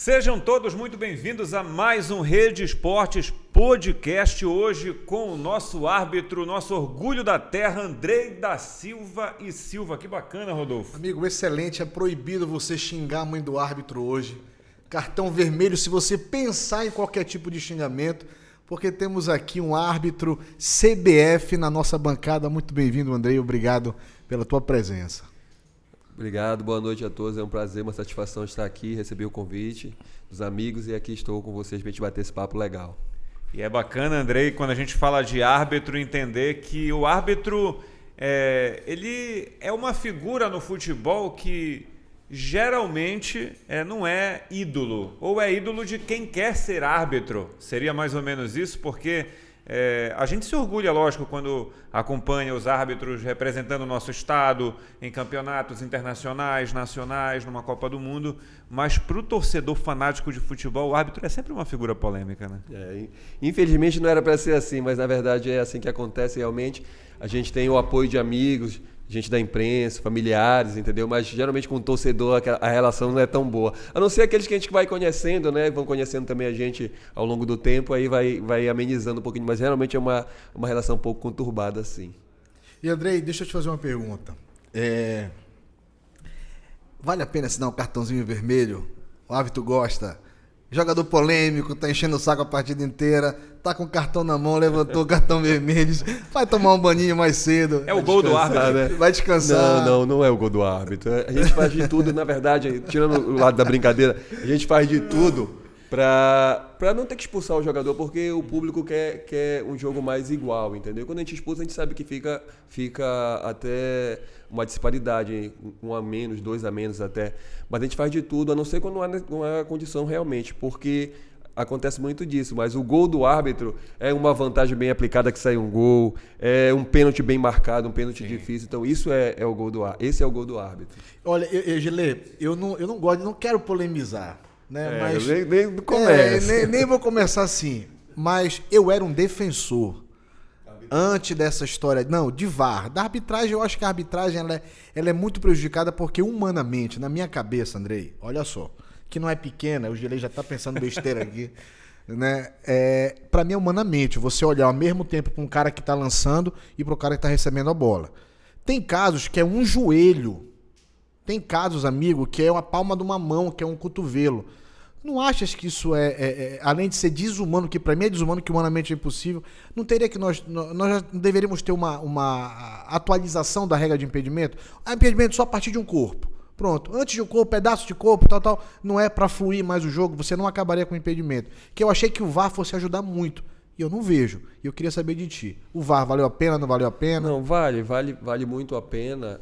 Sejam todos muito bem-vindos a mais um Rede Esportes Podcast, hoje com o nosso árbitro, nosso orgulho da terra, Andrei da Silva e Silva. Que bacana, Rodolfo. Amigo, excelente, é proibido você xingar a mãe do árbitro hoje. Cartão vermelho se você pensar em qualquer tipo de xingamento, porque temos aqui um árbitro CBF na nossa bancada. Muito bem-vindo, Andrei, obrigado pela tua presença. Obrigado, boa noite a todos, é um prazer, uma satisfação estar aqui, receber o convite dos amigos e aqui estou com vocês para a gente bater esse papo legal. E é bacana, Andrei, quando a gente fala de árbitro, entender que o árbitro, ele é uma figura no futebol que geralmente não é ídolo, ou é ídolo de quem quer ser árbitro. Seria mais ou menos isso, porque a gente se orgulha, lógico, quando acompanha os árbitros representando o nosso estado em campeonatos internacionais, nacionais, numa Copa do Mundo, mas para o torcedor fanático de futebol, o árbitro é sempre uma figura polêmica, né? Infelizmente não era para ser assim, mas na verdade é assim que acontece realmente. A gente tem o apoio de amigos, gente da imprensa, familiares, entendeu? Mas geralmente com o torcedor a relação não é tão boa. A não ser aqueles que a gente vai conhecendo, né? Vão conhecendo também a gente ao longo do tempo, aí vai amenizando um pouquinho, mas realmente é uma relação um pouco conturbada, sim. E Andrei, deixa eu te fazer uma pergunta. Vale a pena assinar um cartãozinho vermelho? O árbitro gosta? Jogador polêmico, tá enchendo o saco a partida inteira, tá com o cartão na mão, levantou o cartão vermelho, vai tomar um baninho mais cedo. É o gol do árbitro, né? Vai descansar. Não é o gol do árbitro. A gente faz de tudo, na verdade, tirando o lado da brincadeira, a gente faz de tudo para não ter que expulsar o jogador, porque o público quer um jogo mais igual, entendeu? Quando a gente expulsa, a gente sabe que fica até uma disparidade, 1 a menos, 2 a menos até. Mas a gente faz de tudo, a não ser quando não há condição realmente, porque acontece muito disso. Mas o gol do árbitro é uma vantagem bem aplicada que sai um gol, é um pênalti bem marcado, um pênalti difícil. Então isso é o gol do árbitro. Esse é o gol do árbitro. Olha, Gilê, eu não gosto, não quero polemizar, né? Mas nem começa. Nem vou começar assim. Mas eu era um defensor antes dessa história, de VAR, da arbitragem. Eu acho que a arbitragem ela é muito prejudicada porque humanamente, na minha cabeça, Andrei, olha só, que não é pequena, o Gilei já tá pensando besteira aqui, né? Pra mim, humanamente, você olhar ao mesmo tempo para um cara que tá lançando e pro cara que tá recebendo a bola. Tem casos que é um joelho, tem casos, amigo, que é uma palma de uma mão, que é um cotovelo. Não achas que isso além de ser desumano, que para mim é desumano, que humanamente é impossível, não teria que nós já deveríamos ter uma atualização da regra de impedimento? Impedimento só a partir de um corpo. Pronto, antes de um corpo, pedaço de corpo, tal, não é para fluir mais o jogo, você não acabaria com o impedimento. Que eu achei que o VAR fosse ajudar muito, e eu não vejo. E eu queria saber de ti. O VAR valeu a pena, não valeu a pena? Não, vale muito a pena,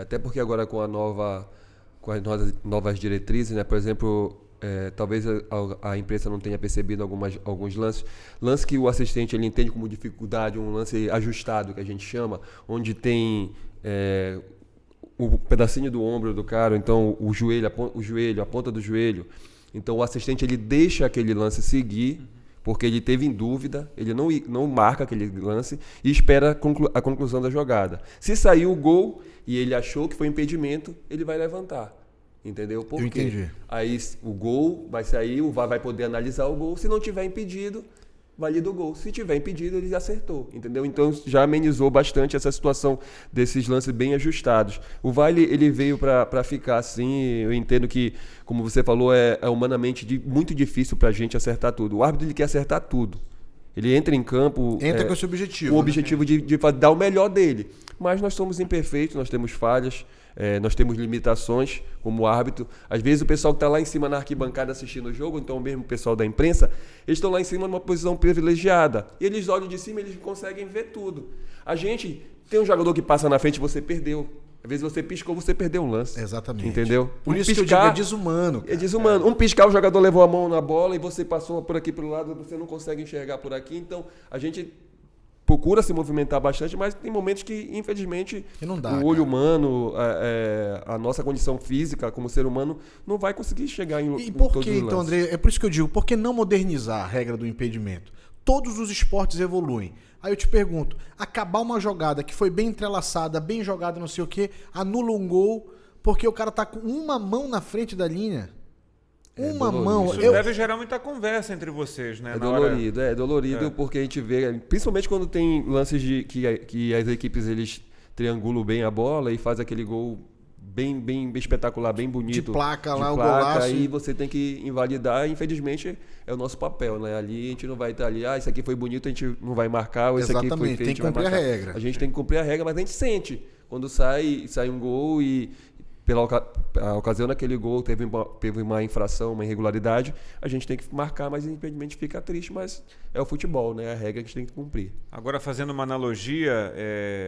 até porque agora com as novas diretrizes, né, por exemplo, talvez a imprensa não tenha percebido alguns lances que o assistente ele entende como dificuldade, um lance ajustado que a gente chama, onde tem o pedacinho do ombro do cara, então o joelho, a ponta do joelho. Então o assistente ele deixa aquele lance seguir, porque ele teve em dúvida, ele não marca aquele lance e espera a conclusão da jogada. Se sair o gol e ele achou que foi impedimento, ele vai levantar. Entendeu? Porque eu entendi. Aí o gol vai sair, o VAR vai poder analisar o gol. Se não tiver impedido, valida o gol. Se tiver impedido, ele acertou. Entendeu? Então já amenizou bastante essa situação desses lances bem ajustados. O VAR ele veio para ficar assim. Eu entendo que, como você falou, é humanamente muito difícil para a gente acertar tudo. O árbitro ele quer acertar tudo. Ele entra em campo... Entra com esse objetivo. O objetivo de dar o melhor dele. Mas nós somos imperfeitos, nós temos falhas. Nós temos limitações como árbitro. Às vezes o pessoal que está lá em cima na arquibancada assistindo o jogo, então mesmo o pessoal da imprensa, eles estão lá em cima numa posição privilegiada. E eles olham de cima e eles conseguem ver tudo. A gente tem um jogador que passa na frente e você perdeu. Às vezes você piscou, você perdeu um lance. Exatamente. Entendeu? Por isso que eu digo, é desumano. Cara. É desumano. Um piscar, o jogador levou a mão na bola e você passou por aqui pelo lado, você não consegue enxergar por aqui. Então a gente procura se movimentar bastante, mas tem momentos que, infelizmente, não dá, o olho humano, a nossa condição física como ser humano, não vai conseguir chegar em todos os lances. E por que, então, André, é por isso que eu digo, por que não modernizar a regra do impedimento? Todos os esportes evoluem. Aí eu te pergunto, acabar uma jogada que foi bem entrelaçada, bem jogada, não sei o quê, anula um gol, porque o cara tá com uma mão na frente da linha. Uma dolorido. mão... Isso deve gerar muita conversa entre vocês, né? É na hora- dolorido porque a gente vê, principalmente quando tem lances que as equipes eles triangulam bem a bola e faz aquele gol bem espetacular, bem bonito. De placa lá, de o placa, golaço. aí você tem que invalidar, e infelizmente é o nosso papel, né? Ali a gente não vai estar ali, isso aqui foi bonito, a gente não vai marcar, ou esse aqui foi Exatamente, feio, tem a gente que vai cumprir a marcar. regra. A gente tem que cumprir a regra, mas a gente sente quando sai um gol e pela ocasião daquele gol teve uma infração, uma irregularidade, a gente tem que marcar, mas infelizmente fica triste, mas é o futebol, né? É a regra que a gente tem que cumprir. Agora, fazendo uma analogia,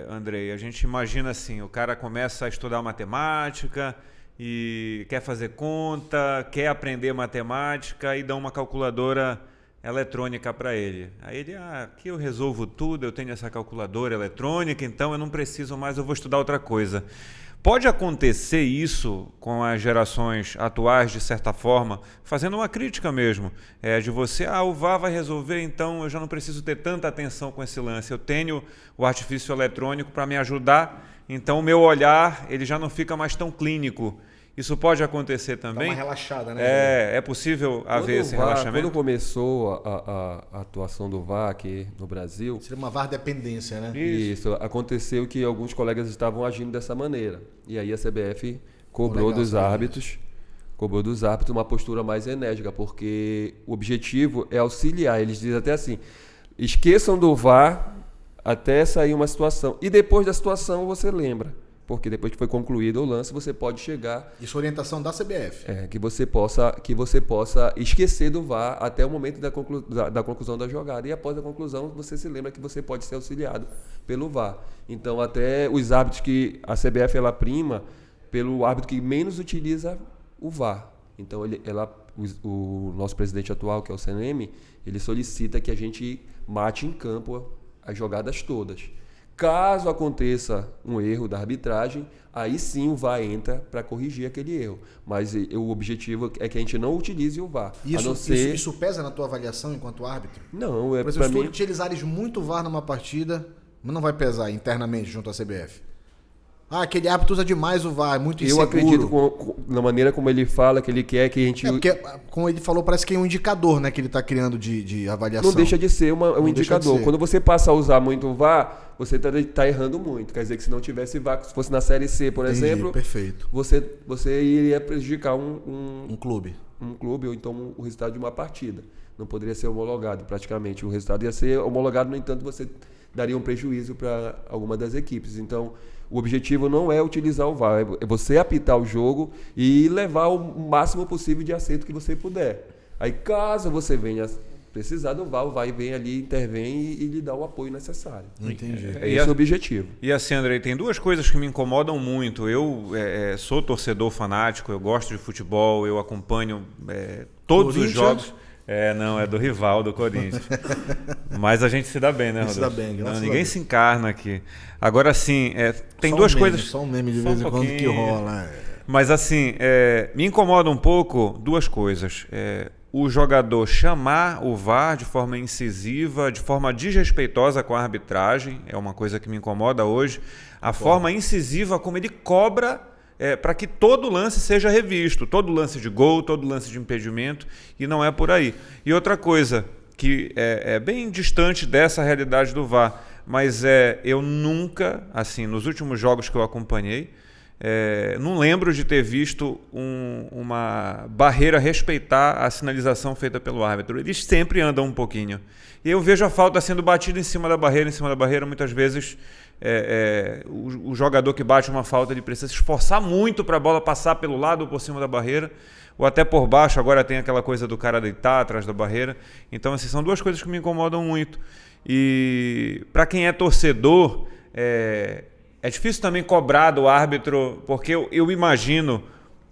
Andrei, a gente imagina assim, o cara começa a estudar matemática e quer fazer conta, quer aprender matemática e dá uma calculadora eletrônica para ele. Aí ele, aqui eu resolvo tudo, eu tenho essa calculadora eletrônica, então eu não preciso mais, eu vou estudar outra coisa. Pode acontecer isso com as gerações atuais, de certa forma, fazendo uma crítica mesmo, de você, o VAR vai resolver, então eu já não preciso ter tanta atenção com esse lance, eu tenho o artifício eletrônico para me ajudar, então o meu olhar ele já não fica mais tão clínico. Isso pode acontecer Dá também? uma relaxada, né? É possível haver esse relaxamento? Quando começou a atuação do VAR aqui no Brasil, Seria uma VAR dependência, né? isso aconteceu que alguns colegas estavam agindo dessa maneira. E aí a CBF cobrou Legal dos saber árbitros uma postura mais enérgica, porque o objetivo é auxiliar. Eles dizem até assim, esqueçam do VAR até sair uma situação. E depois da situação você lembra. Porque depois que foi concluído o lance, você pode chegar... Isso é orientação da CBF. que você possa esquecer do VAR até o momento da conclusão da jogada. E após a conclusão, você se lembra que você pode ser auxiliado pelo VAR. Então, até os árbitros que a CBF ela prima pelo árbitro que menos utiliza o VAR. Então, o nosso presidente atual, que é o CNM, ele solicita que a gente mate em campo as jogadas todas. Caso aconteça um erro da arbitragem, aí sim o VAR entra para corrigir aquele erro. Mas o objetivo é que a gente não utilize o VAR. Isso pesa na tua avaliação enquanto árbitro? Não, Por exemplo, para se tu mim... utilizares muito VAR numa partida, não vai pesar internamente junto à CBF. Aquele árbitro usa demais o VAR, é muito inseguro. Eu acredito na maneira como ele fala, que ele quer que a gente... Porque, como ele falou, parece que é um indicador, né, que ele está criando de avaliação. Não deixa de ser um indicador. Quando você passa a usar muito o VAR, você está errando muito. Quer dizer que se não tivesse VAR, se fosse na Série C, por exemplo, perfeito. Você iria prejudicar Um clube. um clube ou então o resultado de uma partida. Não poderia ser homologado praticamente. O resultado ia ser homologado, no entanto, você daria um prejuízo para alguma das equipes. Então, o objetivo não é utilizar o VAR, é você apitar o jogo e levar o máximo possível de acerto que você puder. Aí, caso você venha precisar do VAR, o VAR vem ali, intervém e lhe dá o apoio necessário. Entendi. Esse é o objetivo. E assim, Andrei, tem duas coisas que me incomodam muito. Eu sou torcedor fanático, eu gosto de futebol, eu acompanho todos os jogos. Não, é do rival, do Corinthians. Mas a gente se dá bem, né, Rodolfo? Se dá bem, graças a Ninguém Deus. se encarna aqui. Agora, assim, tem Só duas meme, coisas... Só um meme de Só vez em um quando que pouquinho. rola. Mas assim, me incomoda um pouco duas coisas. O jogador chamar o VAR de forma incisiva, de forma desrespeitosa com a arbitragem, é uma coisa que me incomoda hoje. A forma incisiva como ele cobra para que todo lance seja revisto, todo lance de gol, todo lance de impedimento, e não é por aí. E outra coisa que é bem distante dessa realidade do VAR, mas eu nunca, assim, nos últimos jogos que eu acompanhei, não lembro de ter visto uma barreira respeitar a sinalização feita pelo árbitro. Eles sempre andam um pouquinho. E eu vejo a falta sendo batida em cima da barreira. Muitas vezes o jogador que bate uma falta ele precisa se esforçar muito para a bola passar pelo lado ou por cima da barreira, ou até por baixo. Agora tem aquela coisa do cara deitar atrás da barreira. Então, assim, são duas coisas que me incomodam muito. E para quem é torcedor... É difícil também cobrar do árbitro, porque eu imagino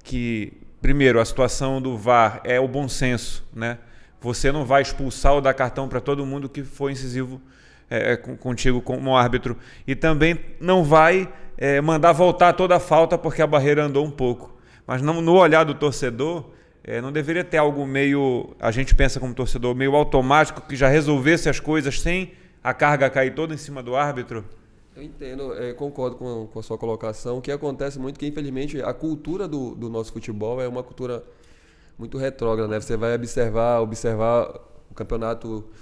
que, primeiro, a situação do VAR é o bom senso, né? Você não vai expulsar ou dar cartão para todo mundo que foi incisivo contigo como árbitro. E também não vai mandar voltar toda a falta porque a barreira andou um pouco. Mas no olhar do torcedor, não deveria ter algo meio, a gente pensa como torcedor, meio automático, que já resolvesse as coisas sem a carga cair toda em cima do árbitro? Eu entendo, concordo com a sua colocação. O que acontece muito é que, infelizmente, a cultura do nosso futebol é uma cultura muito retrógrada, né? Você vai observar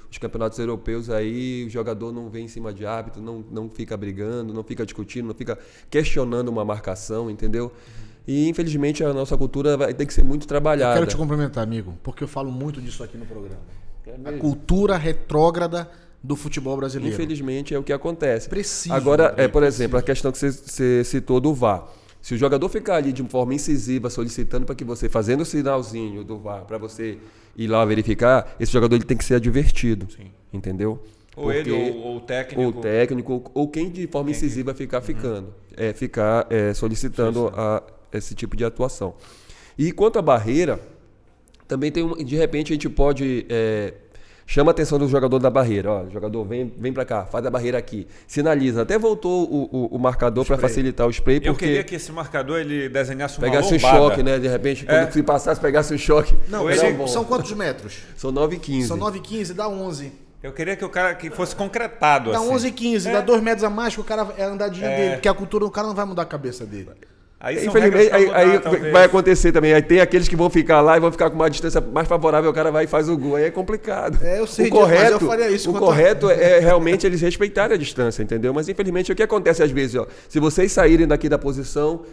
os campeonatos europeus aí, o jogador não vem em cima de árbitro, não fica brigando, não fica discutindo, não fica questionando uma marcação, entendeu? E infelizmente a nossa cultura vai ter que ser muito trabalhada. Eu quero te complementar, amigo, porque eu falo muito disso aqui no programa. A cultura retrógrada do futebol brasileiro. Infelizmente é o que acontece. Preciso. Agora, por exemplo, a questão que você citou do VAR. Se o jogador ficar ali de forma incisiva solicitando para que você, fazendo o sinalzinho do VAR para você ir lá verificar, esse jogador ele tem que ser advertido. Sim. Entendeu? Ou ele, ou o técnico. Ou o técnico, ou quem de forma incisiva ficar solicitando esse tipo de atuação. E quanto à barreira, também tem de repente a gente pode... chama a atenção do jogador da barreira. Ó, o jogador vem para cá, faz a barreira aqui. Sinaliza. Até voltou o marcador para facilitar o spray. Eu queria que esse marcador ele desenhasse uma pegasse lombada. Um choque, né? De repente, quando se passasse, pegasse um choque. Não, são quantos metros? São 9,15. São 9,15, dá 11. Eu queria que o cara que fosse concretado. Dá assim. 11,15, dá 2 metros a mais que o cara é a andadinha dele. Porque a cultura do cara não vai mudar a cabeça dele. Aí infelizmente, aí vai acontecer também. Aí tem aqueles que vão ficar lá e vão ficar com uma distância mais favorável, o cara vai e faz o gol. Aí é complicado. Eu sei, mas eu faria isso. O correto é realmente eles respeitarem a distância, entendeu? Mas infelizmente o que acontece às vezes, ó, se vocês saírem daqui da posição,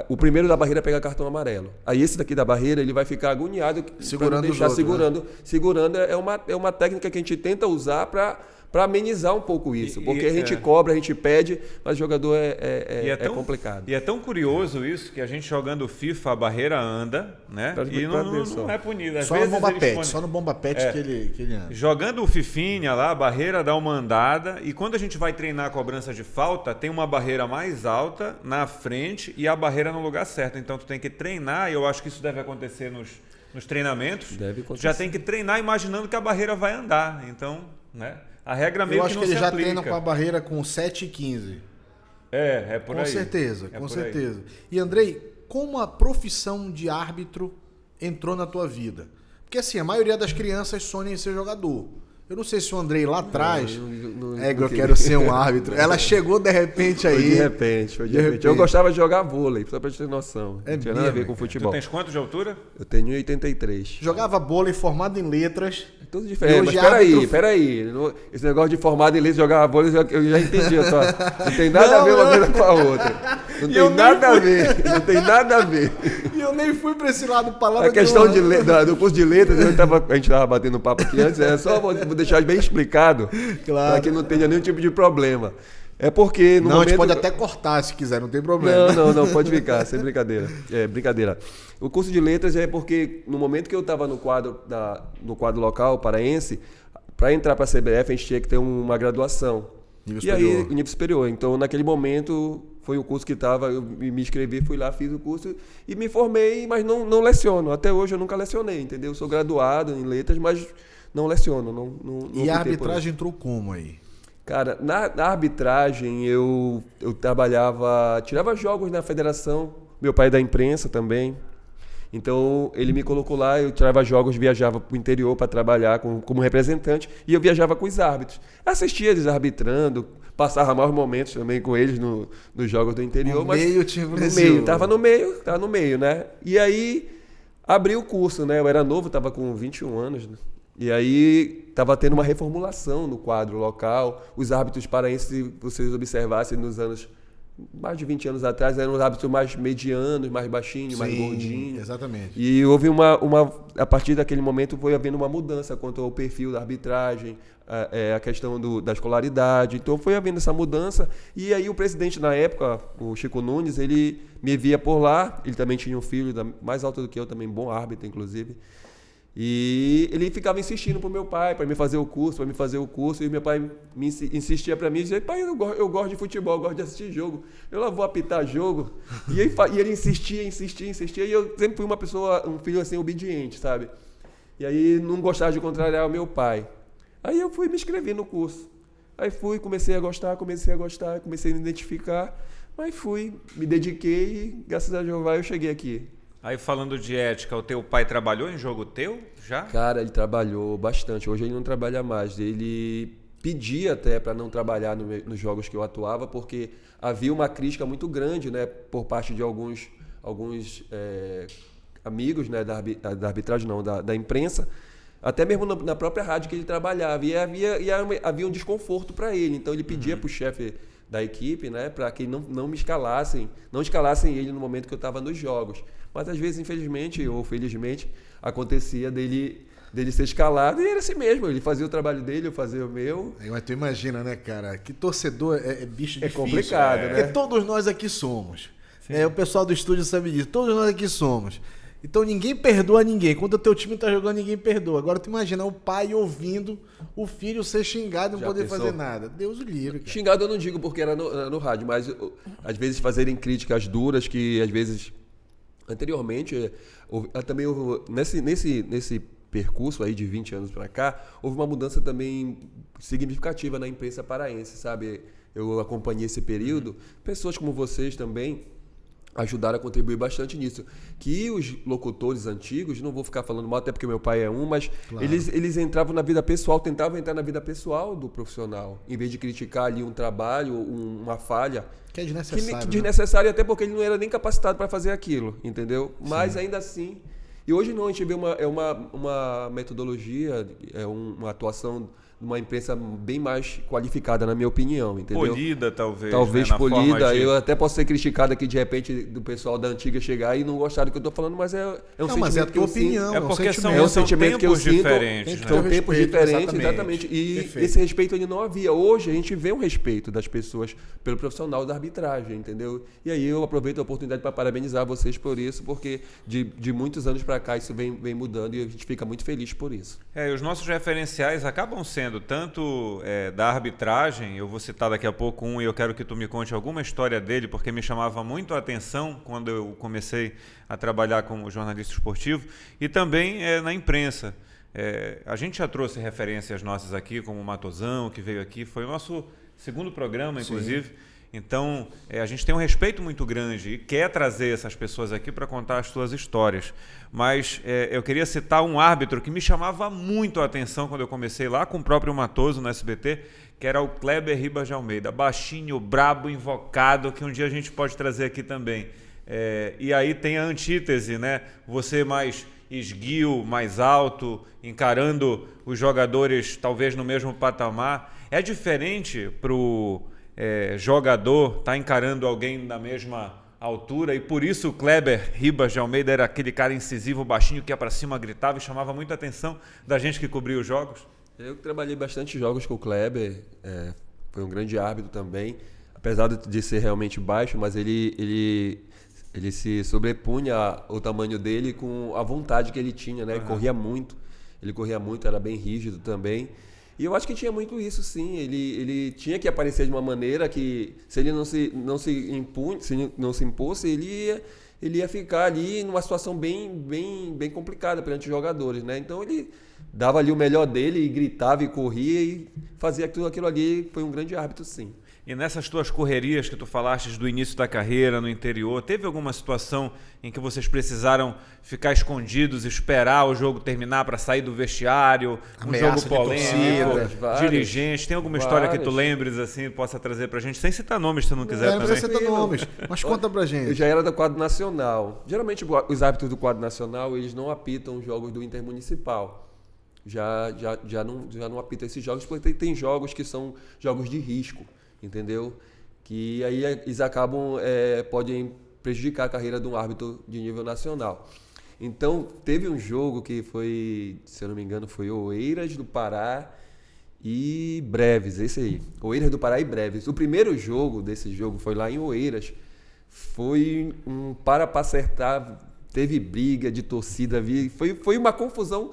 o primeiro da barreira pega cartão amarelo. Aí esse daqui da barreira, ele vai ficar agoniado, segurando deixar os outros, segurando é uma técnica que a gente tenta usar para amenizar um pouco isso. Porque a gente cobra, a gente pede, mas o jogador é complicado. E é tão curioso isso que a gente jogando FIFA, a barreira anda, né? E não é punida. Só no bomba pet que ele anda. Jogando o Fifinha lá, a barreira dá uma andada. E quando a gente vai treinar a cobrança de falta, tem uma barreira mais alta na frente e a barreira no lugar certo. Então tu tem que treinar, e eu acho que isso deve acontecer nos treinamentos. Deve acontecer. Já tem que treinar imaginando que a barreira vai andar. Então, né? A regra meio que não se aplica. Eu acho que ele já treina com a barreira com 7,15. É por aí. Com certeza. E Andrei, como a profissão de árbitro entrou na tua vida? Porque assim, a maioria das crianças sonha em ser jogador. Eu não sei se o Andrei lá atrás... eu quero ser um árbitro. Ela chegou de repente aí. Foi de repente. Eu gostava de jogar vôlei, só pra gente ter noção. Não tinha nada a ver com futebol. Tu tens quanto de altura? Eu tenho 1,83. Jogava vôlei, formado em letras. Tudo diferente. Mas peraí. Esse negócio de formado em letras, jogar vôlei, eu já entendi. Não tem nada a ver uma coisa com a outra. Não tem nada a ver. E eu nem fui pra esse lado, palavra. A questão do curso de letras, a gente tava batendo papo aqui antes, é só vou deixar bem explicado, claro, para que não tenha nenhum tipo de problema. É porque no momento... a gente pode até cortar se quiser, não tem problema. Não, pode ficar, sem brincadeira. Brincadeira. O curso de letras é porque no momento que eu estava no quadro local paraense, para entrar para a CBF a gente tinha que ter uma graduação. Nível superior. Então naquele momento foi o curso que estava, eu me inscrevi, fui lá, fiz o curso e me formei, mas não leciono. Até hoje eu nunca lecionei, entendeu? Eu sou graduado em letras, mas não leciono. E a arbitragem entrou como aí? Cara, na arbitragem eu tirava jogos na federação, meu pai é da imprensa também, então ele me colocou lá, eu tirava jogos, viajava para o interior para trabalhar como representante e eu viajava com os árbitros. Assistia eles arbitrando, passava maus momentos também com eles nos jogos do interior. Tava no meio, né? E aí abri o curso, né? Eu era novo, estava com 21 anos, né? E aí estava tendo uma reformulação no quadro local. Os árbitros paraenses, se vocês observassem nos anos, mais de 20 anos atrás, eram os árbitros mais medianos, mais baixinhos, mais gordinhos. Exatamente. E houve a partir daquele momento foi havendo uma mudança quanto ao perfil da arbitragem, a questão da escolaridade. Então foi havendo essa mudança. E aí o presidente na época, o Chico Nunes, ele me via por lá. Ele também tinha um filho mais alto do que eu, também bom árbitro, inclusive. E ele ficava insistindo pro meu pai para me fazer o curso, e meu pai insistia para mim, dizia: pai, eu gosto de futebol, eu gosto de assistir jogo, eu lá vou apitar jogo. E ele insistia, e eu sempre fui um filho assim obediente, sabe? E aí não gostava de contrariar o meu pai. Aí eu fui me inscrever no curso. Aí comecei a gostar, comecei a me identificar, mas me dediquei e graças a Jeová eu cheguei aqui. Aí falando de ética, o teu pai trabalhou em jogo teu já? Cara, ele trabalhou bastante. Hoje ele não trabalha mais. Ele pedia até para não trabalhar nos jogos que eu atuava, porque havia uma crítica muito grande, né, por parte de alguns amigos, né, da arbitragem, não, da imprensa, até mesmo na própria rádio que ele trabalhava. E havia um desconforto para ele. Então ele pedia para o chefe da equipe, né, para que não escalassem ele no momento que eu estava nos jogos. Mas às vezes, infelizmente ou felizmente, acontecia dele ser escalado e era assim mesmo. Ele fazia o trabalho dele, eu fazia o meu. Mas tu imagina, né, cara? Que torcedor é bicho difícil. É complicado, né? Porque todos nós aqui somos. O pessoal do estúdio sabe disso. Todos nós aqui somos. Então ninguém perdoa ninguém. Quando o teu time tá jogando, ninguém perdoa. Agora tu imagina o pai ouvindo o filho ser xingado e não poder fazer nada. Deus o livre, cara. Xingado eu não digo porque era no rádio, mas às vezes fazerem críticas duras que às vezes anteriormente também nesse percurso aí de 20 anos para cá, houve uma mudança também significativa na imprensa paraense, sabe? Eu acompanhei esse período. Pessoas como vocês também ajudaram a contribuir bastante nisso. Que os locutores antigos, não vou ficar falando mal, até porque meu pai é mas claro, eles entravam na vida pessoal, tentavam entrar na vida pessoal do profissional, em vez de criticar ali um trabalho, uma falha. Que é desnecessário. Que desnecessário, até porque ele não era nem capacitado para fazer aquilo, entendeu? Mas sim, ainda assim... E hoje não, a gente vê uma metodologia, uma atuação de uma imprensa bem mais qualificada, na minha opinião, entendeu? Polida, talvez. Talvez, né? polida. Eu até posso ser criticado aqui, de repente, do pessoal da antiga chegar e não gostar do que eu estou falando, mas é um sentimento mas é a tua opinião. É porque são sentimento que eu sinto. Diferentes, são tempos diferentes, exatamente. E perfeito, esse respeito ele não havia. Hoje a gente vê um respeito das pessoas pelo profissional da arbitragem, entendeu? E aí eu aproveito a oportunidade para parabenizar vocês por isso, porque de muitos anos para cá isso vem mudando e a gente fica muito feliz por isso. E os nossos referenciais acabam sendo tanto da arbitragem, eu vou citar daqui a pouco e eu quero que tu me conte alguma história dele, porque me chamava muito a atenção quando eu comecei a trabalhar como jornalista esportivo, e também na imprensa. A gente já trouxe referências nossas aqui, como o Matosão, que veio aqui, foi o nosso segundo programa, inclusive. Sim. Então, a gente tem um respeito muito grande e quer trazer essas pessoas aqui para contar as suas histórias. Mas eu queria citar um árbitro que me chamava muito a atenção quando eu comecei lá com o próprio Matoso no SBT, que era o Kleber Ribas de Almeida, baixinho, brabo, invocado, que um dia a gente pode trazer aqui também. E aí tem a antítese, né? Você mais esguio, mais alto, encarando os jogadores talvez no mesmo patamar. É diferente para o jogador tá encarando alguém na mesma altura, e por isso o Kleber Ribas de Almeida era aquele cara incisivo, baixinho, que ia para cima, gritava e chamava muita atenção da gente que cobria os jogos. Eu trabalhei bastante jogos com o Kleber, foi um grande árbitro também, apesar de ser realmente baixo, mas ele se sobrepunha ao tamanho dele com a vontade que ele tinha, né? Uhum. Ele corria muito, era bem rígido também. E eu acho que tinha muito isso, sim. Ele tinha que aparecer de uma maneira que, se ele não se impôsse, ele ia ficar ali numa situação bem complicada perante os jogadores, né? Então ele dava ali o melhor dele e gritava e corria e fazia tudo aquilo ali. Foi um grande árbitro, sim. E nessas tuas correrias que tu falaste do início da carreira no interior, teve alguma situação em que vocês precisaram ficar escondidos, esperar o jogo terminar para sair do vestiário, ameaça, jogo polêmico, dirigente? Tem alguma história que tu lembres assim, possa trazer pra gente, sem citar nomes se tu não quiser também? Não citar nomes, mas conta pra gente. Eu já era do quadro nacional. Geralmente os árbitros do quadro nacional, eles não apitam os jogos do intermunicipal. Já não apitam esses jogos, porque tem jogos que são jogos de risco. Entendeu? Que aí eles acabam, podem prejudicar a carreira de um árbitro de nível nacional. Então, teve um jogo que foi, se eu não me engano, foi Oeiras do Pará e Breves, esse aí. Oeiras do Pará e Breves. O primeiro jogo desse jogo foi lá em Oeiras. Foi um para acertar, teve briga de torcida, foi uma confusão.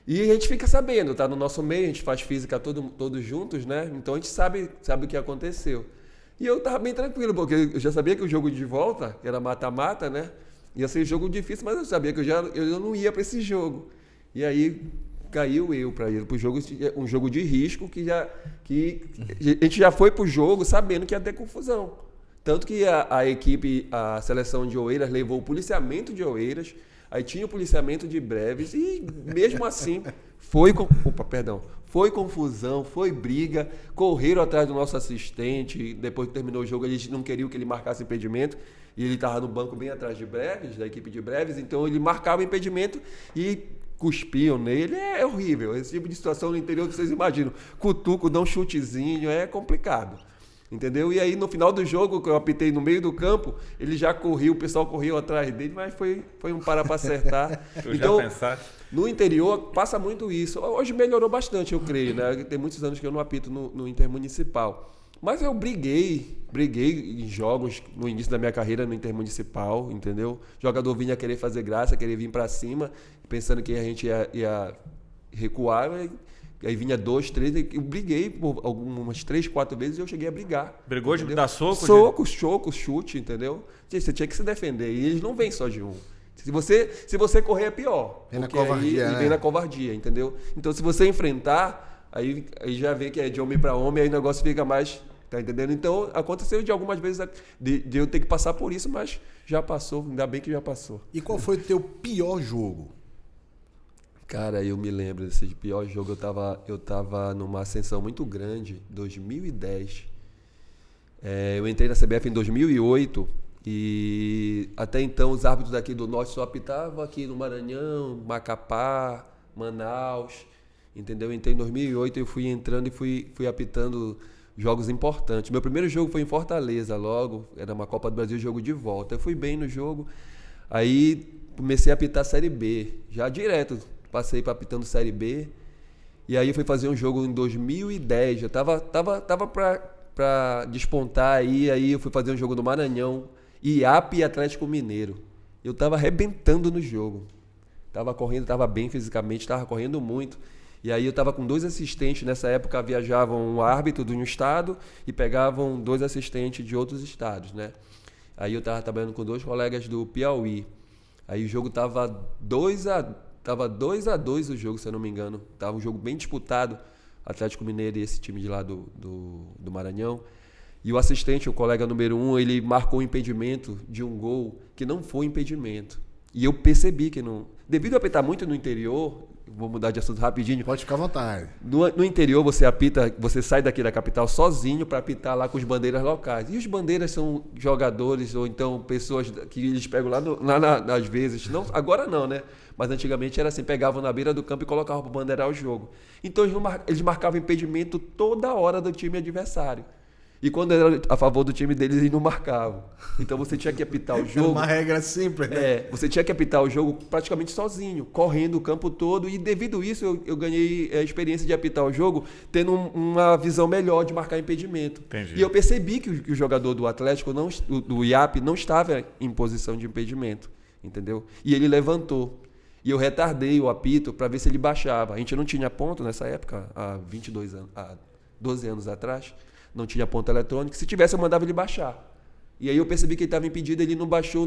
E a gente fica sabendo, tá no nosso meio, a gente faz física todos juntos, né? Então a gente sabe o que aconteceu. E eu tava bem tranquilo, porque eu já sabia que o jogo de volta era mata-mata, né? Ia ser um jogo difícil, mas eu sabia que eu não ia para esse jogo. E aí caiu eu para ir pro jogo, um jogo de risco que a gente já foi pro jogo sabendo que ia ter confusão. Tanto que a equipe, a seleção de Oeiras levou o policiamento de Oeiras. Aí tinha o policiamento de Breves e mesmo assim foi confusão, foi briga, correram atrás do nosso assistente, depois que terminou o jogo eles não queriam que ele marcasse impedimento e ele estava no banco bem atrás de Breves, da equipe de Breves, então ele marcava o impedimento e cuspiam nele, é horrível, esse tipo de situação no interior que vocês imaginam, cutuco, dá um chutezinho, é complicado. Entendeu? E aí no final do jogo, que eu apitei no meio do campo, ele já correu, o pessoal correu atrás dele, mas foi um para acertar. Então, no interior passa muito isso. Hoje melhorou bastante, eu creio, né? Tem muitos anos que eu não apito no Intermunicipal. Mas eu briguei em jogos no início da minha carreira no Intermunicipal, entendeu? O jogador vinha querer fazer graça, querer vir para cima, pensando que a gente ia recuar, aí vinha 2, 3, eu briguei por algumas 3, 4 vezes e eu cheguei a brigar. Brigou de dar soco? Soco, chute, entendeu? Você tinha que se defender. E eles não vêm só de um. Se você correr é pior. Vem na covardia, né? Vem na covardia, entendeu? Então se você enfrentar, aí já vê que é de homem para homem, aí o negócio fica mais... Tá entendendo? Então aconteceu de algumas vezes de eu ter que passar por isso, mas já passou, ainda bem que já passou. E qual foi o teu pior jogo? Cara, eu me lembro desse pior jogo, eu tava numa ascensão muito grande, 2010. Eu entrei na CBF em 2008 e até então os árbitros daqui do Norte só apitavam aqui no Maranhão, Macapá, Manaus, entendeu? Eu entrei em 2008 e eu fui entrando e fui apitando jogos importantes. Meu primeiro jogo foi em Fortaleza logo, era uma Copa do Brasil, jogo de volta. Eu fui bem no jogo, aí comecei a apitar Série B, já direto. Passei para apitando Série B. E aí eu fui fazer um jogo em 2010. Já tava para despontar aí eu fui fazer um jogo no Maranhão, IAP e Atlético Mineiro. Eu tava arrebentando no jogo. Tava correndo, tava bem fisicamente, tava correndo muito. E aí eu tava com 2 assistentes. Nessa época viajavam um árbitro de um estado e pegavam 2 assistentes de outros estados, né? Aí eu tava trabalhando com 2 colegas do Piauí. Aí o jogo tava 2-2 o jogo, se eu não me engano. Tava um jogo bem disputado, Atlético Mineiro e esse time de lá do Maranhão. E o assistente, o colega número 1, ele marcou um impedimento de um gol que não foi impedimento. E eu percebi que não... Devido a apitar muito no interior, vou mudar de assunto rapidinho. Pode ficar à vontade. No interior você apita, você sai daqui da capital sozinho para apitar lá com os bandeiras locais. E os bandeiras são jogadores ou então pessoas que eles pegam às vezes. Não, agora não, né? Mas antigamente era assim, pegavam na beira do campo e colocavam para bandeirar o jogo. Então eles marcavam impedimento toda hora do time adversário. E quando era a favor do time deles, eles não marcavam. Então você tinha que apitar o jogo... Era uma regra simples, né? Você tinha que apitar o jogo praticamente sozinho, correndo o campo todo. E devido a isso, eu ganhei a experiência de apitar o jogo, tendo uma visão melhor de marcar impedimento. Entendi. E eu percebi que o jogador do Atlético, do IAP, não estava em posição de impedimento. Entendeu? E ele levantou. E eu retardei o apito para ver se ele baixava. A gente não tinha ponto nessa época, há 12 anos atrás. Não tinha ponto eletrônico. Se tivesse, eu mandava ele baixar. E aí eu percebi que ele estava impedido, ele não baixou.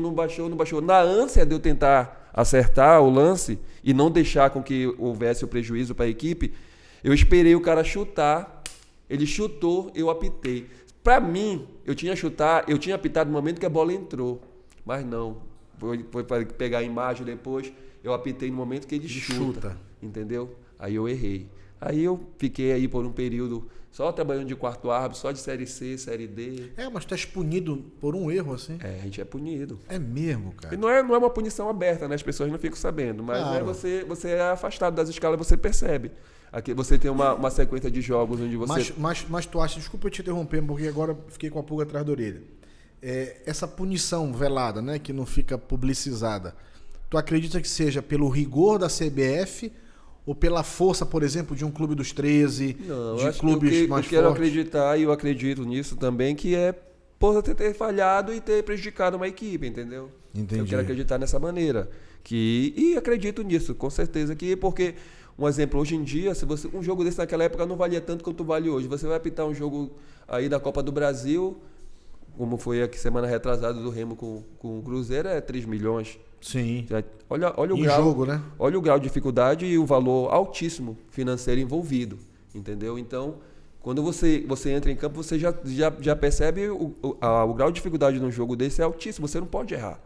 Na ânsia de eu tentar acertar o lance e não deixar com que houvesse o prejuízo para a equipe, eu esperei o cara chutar. Ele chutou, eu apitei. Para mim, eu tinha apitado no momento que a bola entrou. Mas não. Foi para pegar a imagem depois. Eu apitei no momento que ele chuta. Entendeu? Aí eu errei. Aí eu fiquei aí por um período só trabalhando de quarto árbitro, só de Série C, Série D. Mas tu és punido por um erro, assim? A gente é punido. É mesmo, cara? E não é uma punição aberta, né? As pessoas não ficam sabendo. Mas claro. Você é afastado das escalas, você percebe. Aqui você tem uma sequência de jogos onde você... Mas tu acha... Desculpa eu te interromper, porque agora fiquei com a pulga atrás da orelha. Essa punição velada, né? Que não fica publicizada. Tu acredita que seja pelo rigor da CBF... ou pela força, por exemplo, de um clube dos 13, não, de clubes mais fortes? Eu quero acreditar, e eu acredito nisso também, que é por ter falhado e ter prejudicado uma equipe, entendeu? Entendi. Eu quero acreditar nessa maneira. E acredito nisso, com certeza. Porque, um exemplo, hoje em dia, um jogo desse naquela época não valia tanto quanto vale hoje. Você vai apitar um jogo aí da Copa do Brasil, como foi a semana retrasada do Remo com o Cruzeiro, é 3 milhões. Sim. Olha o grau, jogo, né? Olha o grau de dificuldade e o valor altíssimo financeiro envolvido, entendeu? Então, quando você entra em campo, você já percebe o grau de dificuldade num jogo desse é altíssimo, você não pode errar.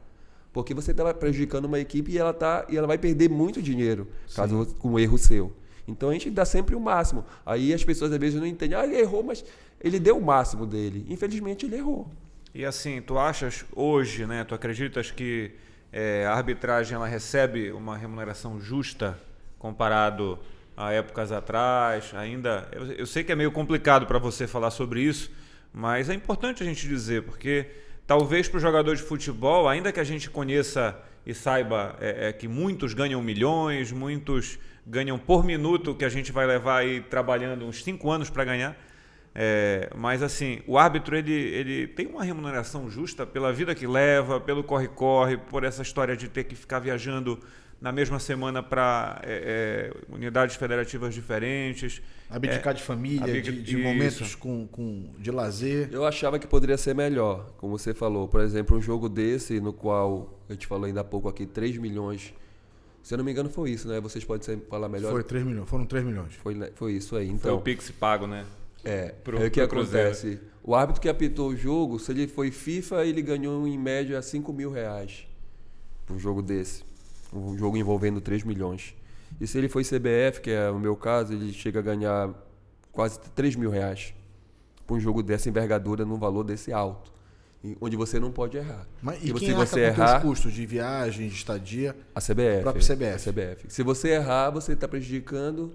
Porque você está prejudicando uma equipe e ela vai perder muito dinheiro caso com um erro seu. Então a gente dá sempre o máximo. Aí as pessoas às vezes não entendem, ele errou, mas ele deu o máximo dele. Infelizmente ele errou. E assim, tu achas hoje, né? Tu acreditas que a arbitragem ela recebe uma remuneração justa comparado a épocas atrás? Ainda, eu sei que é meio complicado para você falar sobre isso, mas é importante a gente dizer, porque talvez para o jogador de futebol, ainda que a gente conheça e saiba que muitos ganham milhões, muitos ganham por minuto, que a gente vai levar aí trabalhando uns 5 anos para ganhar. Mas assim, o árbitro ele tem uma remuneração justa pela vida que leva, pelo corre-corre, por essa história de ter que ficar viajando na mesma semana para unidades federativas diferentes. Abdicar de família, de momentos de lazer. Eu achava que poderia ser melhor, como você falou. Por exemplo, um jogo desse, no qual a gente falou ainda há pouco aqui, 3 milhões. Se eu não me engano foi isso, né? Vocês podem falar melhor. Foi 3 milhões, foram 3 milhões. Foi isso aí. Então, foi o Pix pago, né? Aí o que acontece? O árbitro que apitou o jogo, se ele foi FIFA, ele ganhou em média R$5.000 por um jogo desse. Um jogo envolvendo 3 milhões. E se ele foi CBF, que é o meu caso, ele chega a ganhar quase R$3.000 por um jogo dessa envergadura, num valor desse alto. Onde você não pode errar. Mas e quem você errar, os custos de viagem, de estadia? A CBF. A própria CBF. A CBF. Se você errar, você está prejudicando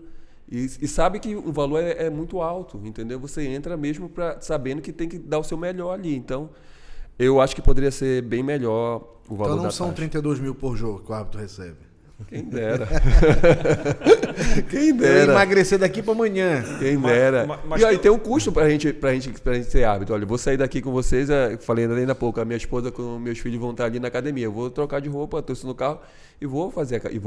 e sabe que o valor é muito alto, entendeu? Você entra mesmo sabendo que tem que dar o seu melhor ali. Então, eu acho que poderia ser bem melhor o valor da taxa. Então não são 32 mil por jogo que o árbitro recebe. Quem dera. Quem dera. Eu emagrecer daqui para amanhã. Quem dera. Mas e aí tem um custo pra gente ser árbitro. Olha, eu vou sair daqui com vocês, falei ainda há pouco, a minha esposa com meus filhos vão estar ali na academia. Eu vou trocar de roupa, tô no carro e vou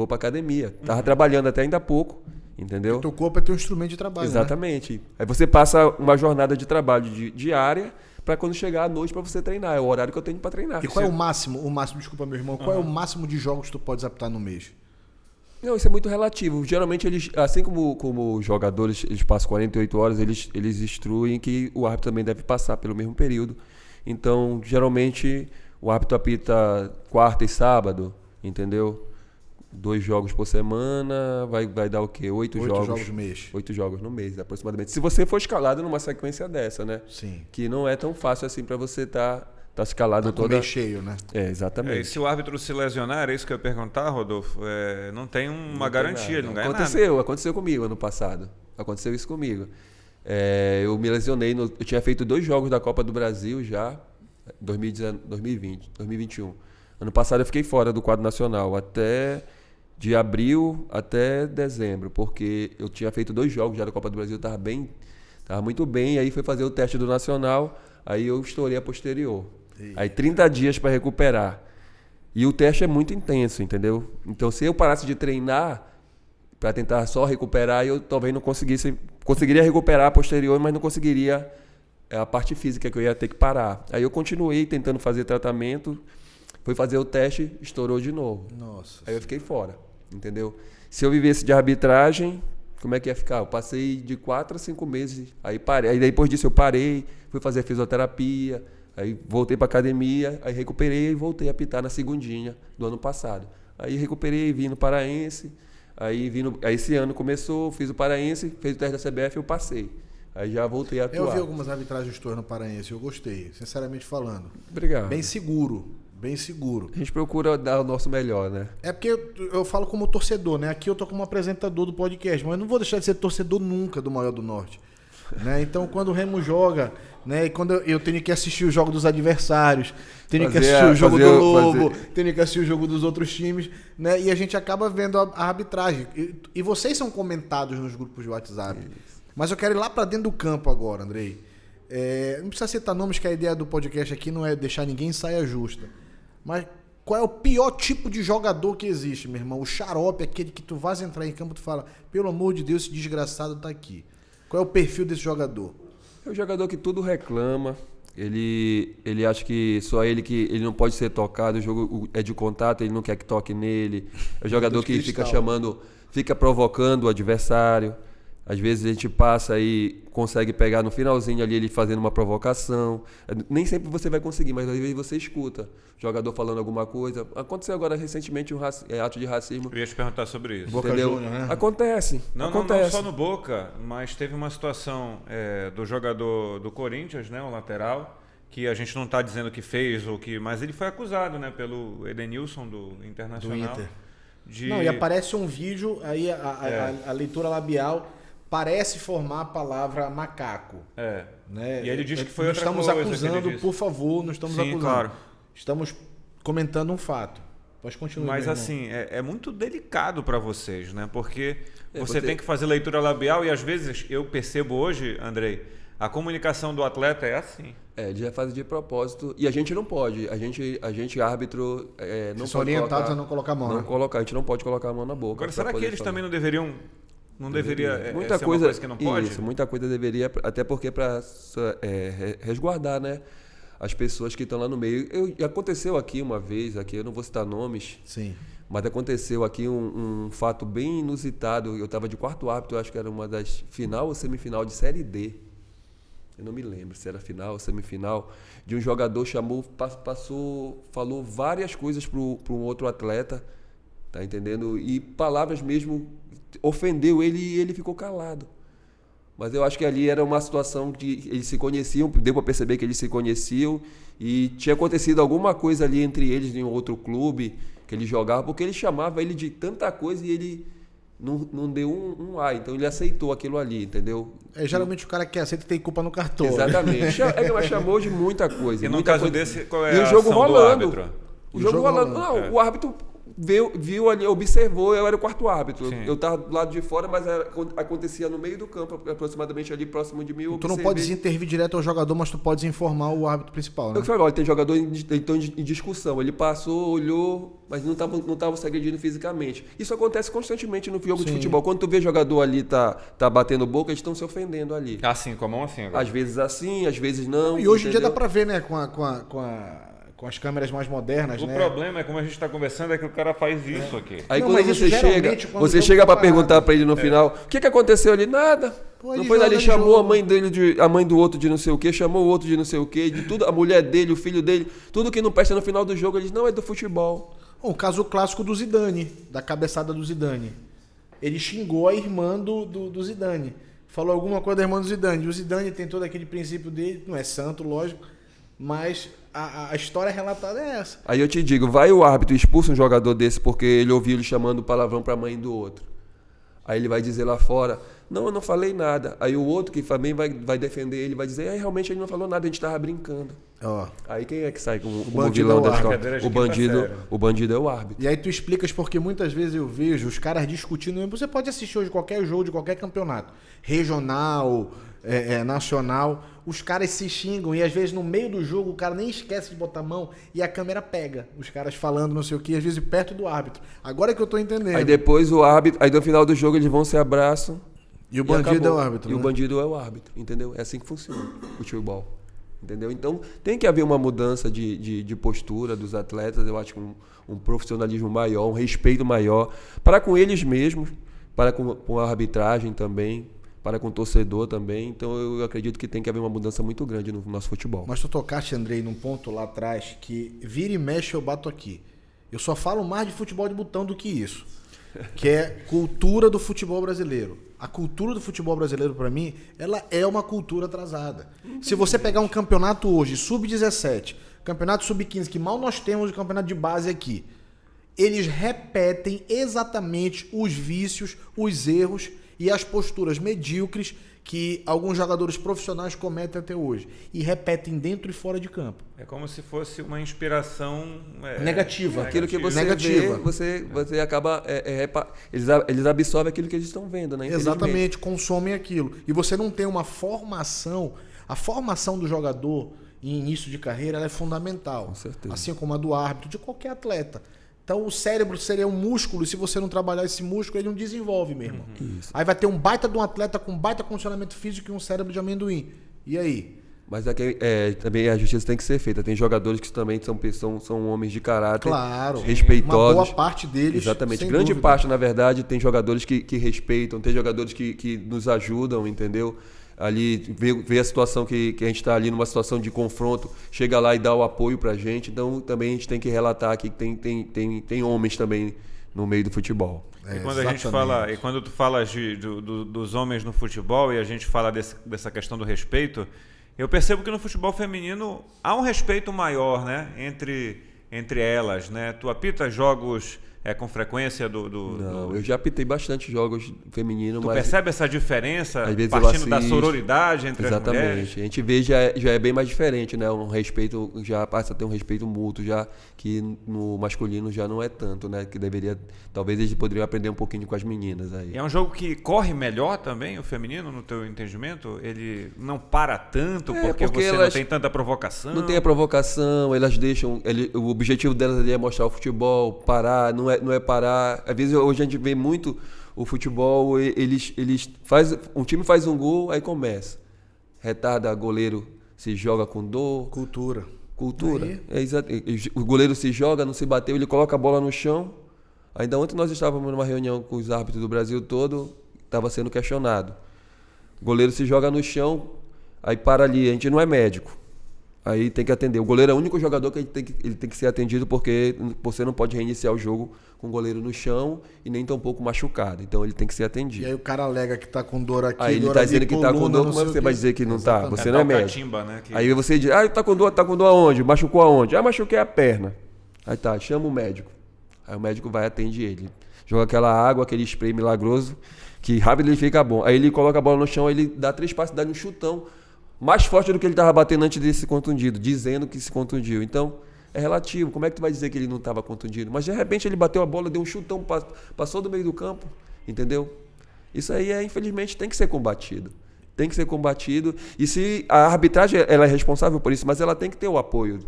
pra academia. Tava trabalhando até ainda há pouco, entendeu? O teu corpo é teu instrumento de trabalho. Exatamente. Né? Aí você passa uma jornada de trabalho diária para quando chegar à noite para você treinar. É o horário que eu tenho para treinar. E qual é o máximo, desculpa meu irmão, qual é o máximo de jogos que tu podes apitar no mês? Não, isso é muito relativo. Geralmente, eles, assim como os jogadores eles passam 48 horas, eles instruem que o árbitro também deve passar pelo mesmo período. Então, geralmente, o árbitro apita quarta e sábado, entendeu? 2 jogos por semana, vai dar o quê? 8 jogos no mês. 8 jogos no mês, aproximadamente. Se você for escalado numa sequência dessa, né? Sim. Que não é tão fácil assim para você tá escalado toda... Tá cheio, né? Exatamente. E se o árbitro se lesionar, era isso que eu ia perguntar, Rodolfo, não tem uma garantia, ele não ganha nada. Aconteceu comigo ano passado. Aconteceu isso comigo. Eu me lesionei, eu tinha feito 2 jogos da Copa do Brasil já, 2021. Ano passado eu fiquei fora do quadro nacional, de abril até dezembro, porque eu tinha feito 2 jogos já da Copa do Brasil, estava muito bem, aí foi fazer o teste do Nacional, aí eu estourei a posterior. Aí 30 dias para recuperar. E o teste é muito intenso, entendeu? Então, se eu parasse de treinar para tentar só recuperar, eu talvez não conseguiria recuperar a posterior, mas não conseguiria a parte física que eu ia ter que parar. Aí eu continuei tentando fazer tratamento, fui fazer o teste, estourou de novo. Nossa. Aí eu fiquei fora, entendeu? Se eu vivesse de arbitragem, como é que ia ficar? Eu passei de 4 a 5 meses, aí parei. Aí depois disso eu parei, fui fazer fisioterapia, aí voltei para academia, aí recuperei e voltei a apitar na segundinha do ano passado. Aí recuperei, vim no Paraense, aí esse ano começou, fiz o Paraense, fez o teste da CBF e eu passei. Aí já voltei a atuar. Eu vi algumas arbitragens tuas no Paraense, eu gostei, sinceramente falando. Obrigado. Bem seguro. A gente procura dar o nosso melhor, né? É porque eu falo como torcedor, né? Aqui eu tô como apresentador do podcast, mas eu não vou deixar de ser torcedor nunca do Maior do Norte. Né? Então, quando o Remo joga, né? E quando eu tenho que assistir o jogo dos adversários, tenho que assistir o jogo do Lobo, tenho que assistir o jogo dos outros times, né? E a gente acaba vendo a arbitragem. E vocês são comentados nos grupos de WhatsApp. Isso. Mas eu quero ir lá para dentro do campo agora, Andrei. Não precisa citar nomes, que a ideia do podcast aqui não é deixar ninguém em saia justa. Mas qual é o pior tipo de jogador que existe, meu irmão? O xarope, aquele que tu vais entrar em campo e tu fala, pelo amor de Deus, esse desgraçado tá aqui. Qual é o perfil desse jogador? É o jogador que tudo reclama, ele acha que só ele não pode ser tocado, o jogo é de contato, ele não quer que toque nele. É o jogador que fica provocando o adversário, Às vezes a gente passa e consegue pegar no finalzinho ali ele fazendo uma provocação. Nem sempre você vai conseguir, mas às vezes você escuta o jogador falando alguma coisa. Aconteceu agora recentemente um ato de racismo. Eu ia te perguntar sobre isso. Boca Júnior, né? Acontece. Não só no Boca, mas teve uma situação do jogador do Corinthians, né, o lateral, que a gente não está dizendo que fez, mas ele foi acusado, né, pelo Edenilson do Internacional. Do Inter. Não, e aparece um vídeo, aí a leitura labial parece formar a palavra macaco. Né? E ele diz que foi outra coisa. Não estamos acusando, por favor, não estamos acusando. Claro. Estamos comentando um fato. Pode continuar. Mas assim, é muito delicado para vocês, né? Porque você tem que fazer leitura labial e às vezes eu percebo hoje, Andrei, a comunicação do atleta é assim. Eles já fazem de propósito e a gente não pode. A gente árbitro, não pode orientados a não colocar a mão. A gente não pode colocar a mão na boca. Agora, será que eles também não deveriam... Não deveria muita ser coisa, uma coisa que não pode? Isso, muita coisa deveria, até porque para resguardar, né, as pessoas que estão lá no meio. Aconteceu aqui uma vez, eu não vou citar nomes, sim, mas aconteceu aqui um fato bem inusitado. Eu estava de quarto árbitro, acho que era uma das final ou semifinal de Série D. Eu não me lembro se era final ou semifinal. De um jogador falou várias coisas para um outro atleta, tá entendendo? E palavras mesmo... ofendeu ele e ele ficou calado. Mas eu acho que ali era uma situação que eles se conheciam, deu para perceber que eles se conheciam e tinha acontecido alguma coisa ali entre eles em outro clube que ele jogava, porque ele chamava ele de tanta coisa e ele não deu um ar, então ele aceitou aquilo ali, entendeu? Geralmente o cara que aceita tem culpa no cartão. Exatamente. Mas chamou de muita coisa. E no caso desse, qual é e a o jogo ação rolando. do árbitro? O jogo rolando. Não, o árbitro viu ali, observou, eu era o quarto árbitro. Sim. Eu estava do lado de fora, mas acontecia no meio do campo, aproximadamente ali próximo de mim. Tu não podes intervir direto ao jogador, mas tu podes informar o árbitro principal, né? Eu falei, olha, tem jogador em discussão. Ele passou, olhou, mas não estava se agredindo fisicamente. Isso acontece constantemente no jogo de futebol. Quando tu vê jogador ali tá batendo boca, eles estão se ofendendo ali. Assim, com a mão assim agora. Às vezes assim, às vezes não. E hoje em dia dá pra ver, né, com as câmeras mais modernas, né? O problema é, como a gente está conversando, é que o cara faz isso aqui. Aí quando você chega para perguntar para ele no final, o que aconteceu ali? Nada. Não foi ali, chamou a mãe dele, a mãe do outro de não sei o quê, chamou o outro de não sei o quê, de tudo, a mulher dele, o filho dele, tudo que não presta no final do jogo, ele diz, não, é do futebol. O caso clássico do Zidane, da cabeçada do Zidane. Ele xingou a irmã do Zidane. Falou alguma coisa da irmã do Zidane. E o Zidane tem todo aquele princípio dele, não é santo, lógico, mas... A história relatada é essa. Aí eu te digo, vai o árbitro e expulsa um jogador desse porque ele ouviu ele chamando palavrão para a mãe do outro. Aí ele vai dizer lá fora, não, eu não falei nada. Aí o outro que também vai defender ele, vai dizer, realmente ele não falou nada, a gente estava brincando. Aí quem é que sai como vilão da história? O bandido é o árbitro. E aí tu explicas porque muitas vezes eu vejo os caras discutindo. Você pode assistir hoje qualquer jogo de qualquer campeonato, regional, nacional, os caras se xingam e às vezes no meio do jogo o cara nem esquece de botar a mão e a câmera pega os caras falando não sei o que, às vezes perto do árbitro. Agora que eu tô entendendo. Aí depois o árbitro, aí no final do jogo eles vão se abraçam e o bandido é o árbitro. E o bandido é o árbitro, entendeu? É assim que funciona o futebol, entendeu? Então tem que haver uma mudança de postura dos atletas, eu acho que um profissionalismo maior, um respeito maior para com eles mesmos, para com a arbitragem também, para com o torcedor também. Então eu acredito que tem que haver uma mudança muito grande no nosso futebol. Mas tu tocaste, Andrei, num ponto lá atrás que vira e mexe eu bato aqui. Eu só falo mais de futebol de botão do que isso, que é cultura do futebol brasileiro. A cultura do futebol brasileiro, para mim, ela é uma cultura atrasada. Se você pegar um campeonato hoje, sub-17, campeonato sub-15, que mal nós temos o campeonato de base aqui, eles repetem exatamente os vícios, os erros e as posturas medíocres que alguns jogadores profissionais cometem até hoje. E repetem dentro e fora de campo. É como se fosse uma inspiração... negativa. Aquilo que você vê, você acaba... eles absorvem aquilo que eles estão vendo, né? Exatamente, consomem aquilo. E você não tem uma formação... A formação do jogador em início de carreira ela é fundamental. Com certeza. Assim como a do árbitro, de qualquer atleta. Então o cérebro seria um músculo, e se você não trabalhar esse músculo, ele não desenvolve mesmo. Isso. Aí vai ter um baita de um atleta com baita condicionamento físico e um cérebro de amendoim. E aí? Mas também a justiça tem que ser feita. Tem jogadores que também são homens de caráter, Claro, respeitosos. uma boa parte deles. Exatamente. Sem Grande dúvida. parte, na verdade, tem jogadores que respeitam, tem jogadores que nos ajudam, entendeu? Ali, ver a situação que a gente está ali numa situação de confronto, chega lá e dá o apoio pra gente. Então, também a gente tem que relatar aqui que tem homens também no meio do futebol. E quando a gente fala, e quando tu falas dos homens no futebol e a gente fala dessa questão do respeito, eu percebo que no futebol feminino há um respeito maior, né, entre elas, né? Tu apita jogos com frequência Não, eu já apitei bastante jogos femininos, Tu mas percebe essa diferença às vezes partindo eu da assisto. sororidade entre as mulheres? Exatamente. A gente vê já é bem mais diferente, né? Um respeito, já passa a ter um respeito mútuo, já que no masculino já não é tanto, né? Que talvez eles poderiam aprender um pouquinho com as meninas aí. E é um jogo que corre melhor também, o feminino, no teu entendimento? Ele não para tanto porque você não tem tanta provocação? Não tem a provocação, elas deixam... o objetivo delas ali é mostrar o futebol, parar, não é parar. Às vezes hoje a gente vê muito o futebol, um time faz um gol, aí começa. Retarda, goleiro se joga com dor. Cultura. É exato. O goleiro se joga, não se bateu, ele coloca a bola no chão. Ainda ontem nós estávamos numa reunião com os árbitros do Brasil todo, estava sendo questionado. O goleiro se joga no chão, aí para ali, a gente não é médico. Aí tem que atender. O goleiro é o único jogador que ele tem que ser atendido porque você não pode reiniciar o jogo com o goleiro no chão e nem tão pouco machucado. Então ele tem que ser atendido. E aí o cara alega que tá com dor aqui, aí ele tá dizendo que tá com dor, como você vai dizer que não tá? Você não é médico. Catimba, né, Aí você diz, tá com dor aonde? Machucou aonde? Machuquei a perna. Aí tá, chama o médico. Aí o médico vai e atende ele. Joga aquela água, aquele spray milagroso, que rápido ele fica bom. Aí ele coloca a bola no chão, aí ele dá 3 passos, dá um chutão mais forte do que ele estava batendo antes de se contundido, dizendo que se contundiu. Então, é relativo. Como é que tu vai dizer que ele não estava contundido? Mas de repente ele bateu a bola, deu um chutão, passou do meio do campo, entendeu? Isso aí, infelizmente, tem que ser combatido. Tem que ser combatido. E se a arbitragem ela é responsável por isso, mas ela tem que ter o apoio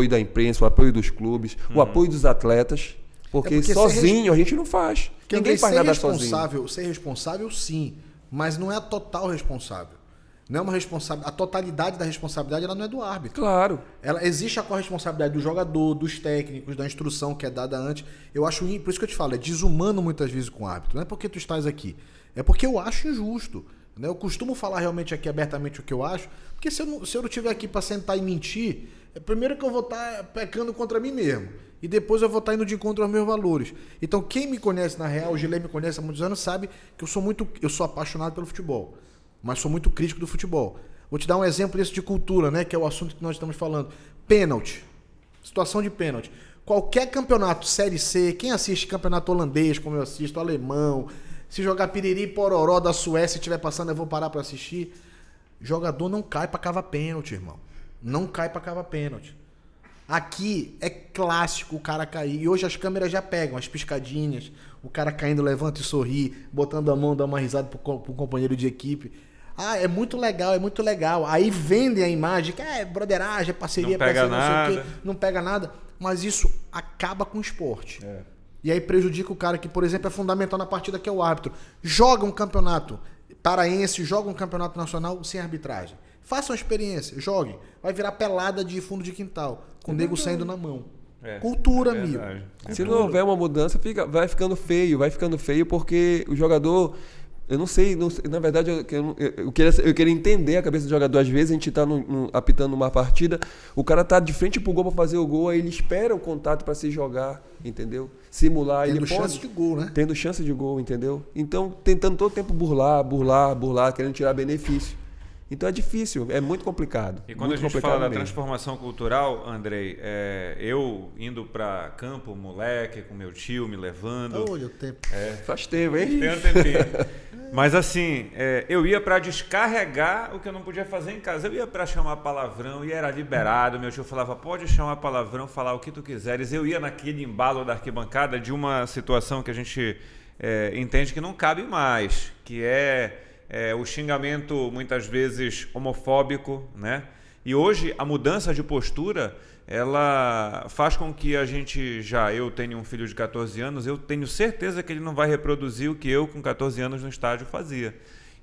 da imprensa, o apoio dos clubes, o apoio dos atletas, porque sozinho a gente não faz. Ninguém faz nada sozinho. Ser responsável, sim, mas não é a total responsável. Não é uma responsabilidade. A totalidade da responsabilidade ela não é do árbitro. Claro. Existe a corresponsabilidade do jogador, dos técnicos, da instrução que é dada antes. Eu acho, por isso que eu te falo, é desumano muitas vezes com o árbitro. Não é porque tu estás aqui. É porque eu acho injusto. Né? Eu costumo falar realmente aqui abertamente o que eu acho, porque se eu não estiver aqui para sentar e mentir, primeiro que eu vou estar pecando contra mim mesmo. E depois eu vou estar indo de encontro aos meus valores. Então quem me conhece na real, o Gilei me conhece há muitos anos, sabe que eu sou apaixonado pelo futebol. Mas sou muito crítico do futebol. Vou te dar um exemplo desse de cultura, né? Que é o assunto que nós estamos falando. Pênalti. Situação de pênalti. Qualquer campeonato, Série C, quem assiste campeonato holandês, como eu assisto, alemão, se jogar piriri pororó da Suécia e estiver passando, eu vou parar para assistir. Jogador não cai para cavar pênalti, irmão. Não cai para cavar pênalti. Aqui é clássico o cara cair. E hoje as câmeras já pegam as piscadinhas, o cara caindo, levanta e sorri, botando a mão, dá uma risada pro companheiro de equipe. É muito legal, é muito legal. Aí vendem a imagem que é broderagem, é parceria, não pega parceria, nada. não sei o quê, não pega nada. Mas isso acaba com o esporte. E aí prejudica o cara que, por exemplo, é fundamental na partida, que é o árbitro. Joga um campeonato paraense, joga um campeonato nacional sem arbitragem. Faça uma experiência, jogue. Vai virar pelada de fundo de quintal, com o nego saindo na mão. Cultura, amigo. Se não houver uma mudança, vai ficando feio porque o jogador... Eu não sei, na verdade eu queria entender a cabeça do jogador. Às vezes a gente está apitando uma partida, o cara tá de frente pro gol para fazer o gol, aí ele espera o contato para se jogar, entendeu? Simular. Tendo chance de gol, né? Tendo chance de gol, entendeu? Então tentando todo tempo burlar, querendo tirar benefício. Então é difícil, é muito complicado. E quando a gente fala da transformação cultural, Andrei, eu indo para campo, moleque, com meu tio me levando. Olha o tempo. Faz tempo, hein? Tem um tempinho. Mas assim, eu ia para descarregar o que eu não podia fazer em casa. Eu ia para chamar palavrão e era liberado. Meu tio falava, pode chamar palavrão, falar o que tu quiseres. Eu ia naquele embalo da arquibancada de uma situação que a gente entende que não cabe mais, que é o xingamento muitas vezes homofóbico, né? E hoje a mudança de postura, ela faz com que a gente eu tenho um filho de 14 anos, eu tenho certeza que ele não vai reproduzir o que eu com 14 anos no estádio fazia.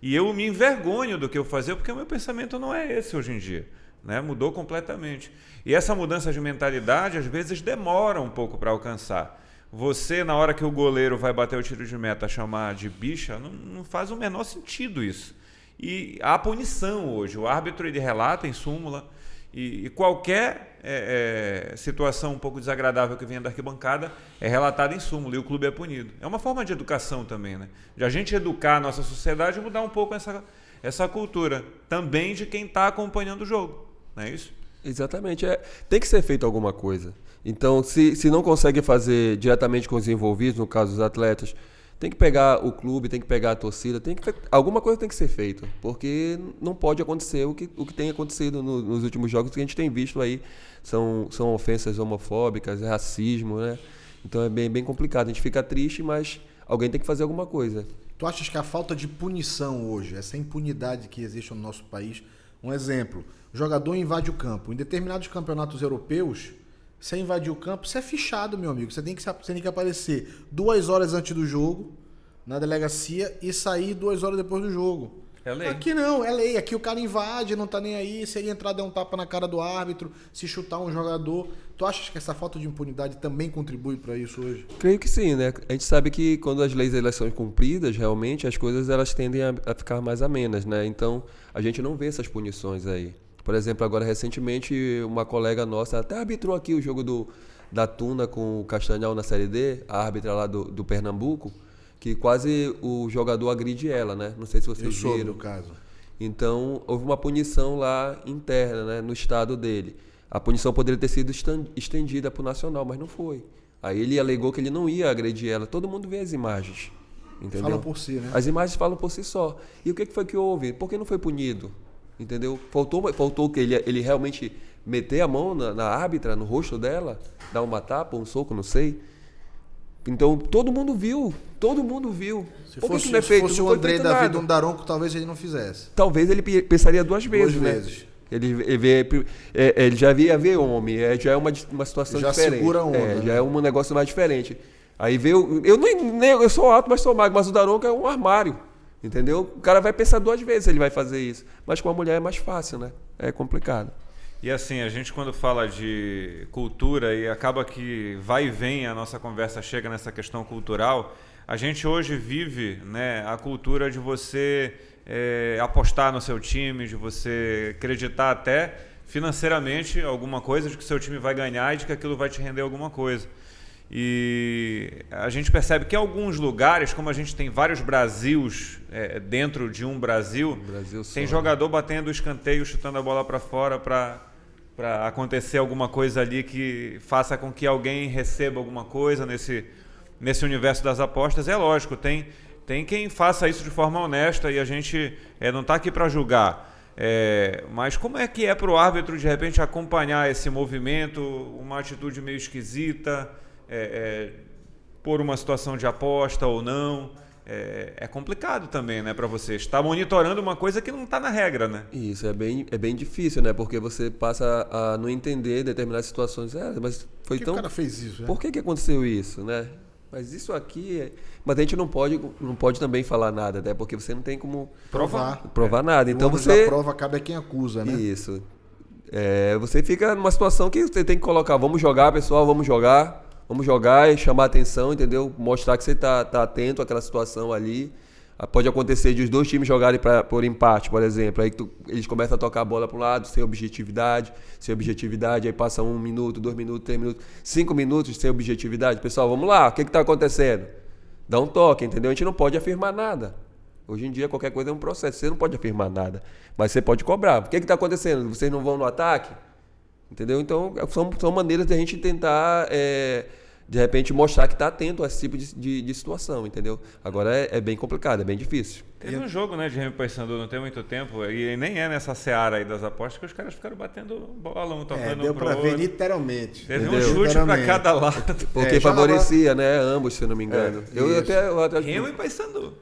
E eu me envergonho do que eu fazia, porque o meu pensamento não é esse hoje em dia. Né? Mudou completamente. E essa mudança de mentalidade, às vezes, demora um pouco para alcançar. Você, na hora que o goleiro vai bater o tiro de meta, chamar de bicha, não faz o menor sentido isso. E há punição hoje. O árbitro ele relata em súmula e qualquer situação um pouco desagradável que venha da arquibancada é relatada em súmula e o clube é punido. É uma forma de educação também, né? De a gente educar a nossa sociedade e mudar um pouco essa cultura também de quem está acompanhando o jogo. Não é isso? Exatamente. Tem que ser feito alguma coisa. Então, se não consegue fazer diretamente com os envolvidos, no caso dos atletas, tem que pegar o clube, tem que pegar a torcida, alguma coisa tem que ser feita, porque não pode acontecer o que tem acontecido nos últimos jogos que a gente tem visto aí, são ofensas homofóbicas, racismo, né? Então é bem complicado, a gente fica triste, mas alguém tem que fazer alguma coisa. Tu achas que a falta de punição hoje, essa impunidade que existe no nosso país, um exemplo, o jogador invade o campo, em determinados campeonatos europeus, você invadir o campo, você é fichado, meu amigo. Você tem que aparecer 2 horas antes do jogo, na delegacia, e sair 2 horas depois do jogo. É lei. Aqui não, é lei. Aqui o cara invade, não tá nem aí. Se ele entrar, der um tapa na cara do árbitro, se chutar um jogador. Tu achas que essa falta de impunidade também contribui para isso hoje? Creio que sim, né? A gente sabe que quando as leis elas são cumpridas, realmente, as coisas elas tendem a ficar mais amenas, né? Então, a gente não vê essas punições aí. Por exemplo, agora recentemente uma colega nossa até arbitrou aqui o jogo da Tuna com o Castanhal na Série D, a árbitra lá do Pernambuco, que quase o jogador agride ela, né? Não sei se vocês viram. Eu soube, no caso. Então, houve uma punição lá interna, né, no estado dele. A punição poderia ter sido estendida para o Nacional, mas não foi. Aí ele alegou que ele não ia agredir ela. Todo mundo vê as imagens, entendeu? Falam por si, né? As imagens falam por si só. E o que foi que houve? Por que não foi punido? Entendeu? Faltou que ele realmente meter a mão na árbitra, no rosto dela, dar uma tapa, um soco, não sei. Então, todo mundo viu. Se fosse o André da vida, um Daronco, talvez ele não fizesse. Talvez ele pensaria duas vezes, né? Ele já via homem, já é uma situação já diferente. Segura a onda, já é um negócio mais diferente. Aí veio. Eu sou alto, mas sou magro, mas o Daronco é um armário. Entendeu? O cara vai pensar 2 vezes se ele vai fazer isso. Mas com a mulher é mais fácil, né? É complicado. E assim, a gente quando fala de cultura e acaba que vai e vem a nossa conversa chega nessa questão cultural, a gente hoje vive, né, a cultura de você apostar no seu time, de você acreditar até financeiramente alguma coisa, de que seu time vai ganhar e de que aquilo vai te render alguma coisa. E a gente percebe que em alguns lugares, como a gente tem vários Brasils dentro de um Brasil tem jogador batendo o escanteio, chutando a bola para fora para acontecer alguma coisa ali que faça com que alguém receba alguma coisa nesse universo das apostas. É lógico, tem quem faça isso de forma honesta e a gente não está aqui para julgar. Mas como é que é para o árbitro de repente acompanhar esse movimento, uma atitude meio esquisita, por uma situação de aposta ou não? É complicado também, né, para você estar monitorando uma coisa que não está na regra, né? Isso, é bem difícil, né? Porque você passa a não entender determinadas situações. Mas foi que tão... o cara fez isso, né? Por que aconteceu isso, né? Mas isso aqui... Mas a gente não pode também falar nada, né? Porque você não tem como provar nada. Então você... A prova cabe a quem acusa, né? Isso. Você fica numa situação que você tem que colocar, vamos jogar, pessoal, vamos jogar e chamar a atenção, entendeu? Mostrar que você tá atento àquela situação ali. Pode acontecer de os 2 times jogarem por empate, por exemplo. Aí eles começam a tocar a bola para um lado, sem objetividade, aí passa 1 minuto, 2 minutos, 3 minutos, 5 minutos sem objetividade. Pessoal, vamos lá, o que está acontecendo? Dá um toque, entendeu? A gente não pode afirmar nada. Hoje em dia, qualquer coisa é um processo, você não pode afirmar nada. Mas você pode cobrar. O que está acontecendo? Vocês não vão no ataque? Entendeu? Então, são maneiras de a gente tentar... de repente mostrar que está atento a esse tipo de situação, entendeu? Agora é bem complicado, é bem difícil. Teve um jogo, né, de Remo e Paysandu não tem muito tempo, e nem é nessa seara aí das apostas que os caras ficaram batendo bolão, tocando deu pro para ver outro. literalmente. Teve um chute para cada lado. Porque favorecia, né, ambos, se eu não me engano. Remo e Paysandu.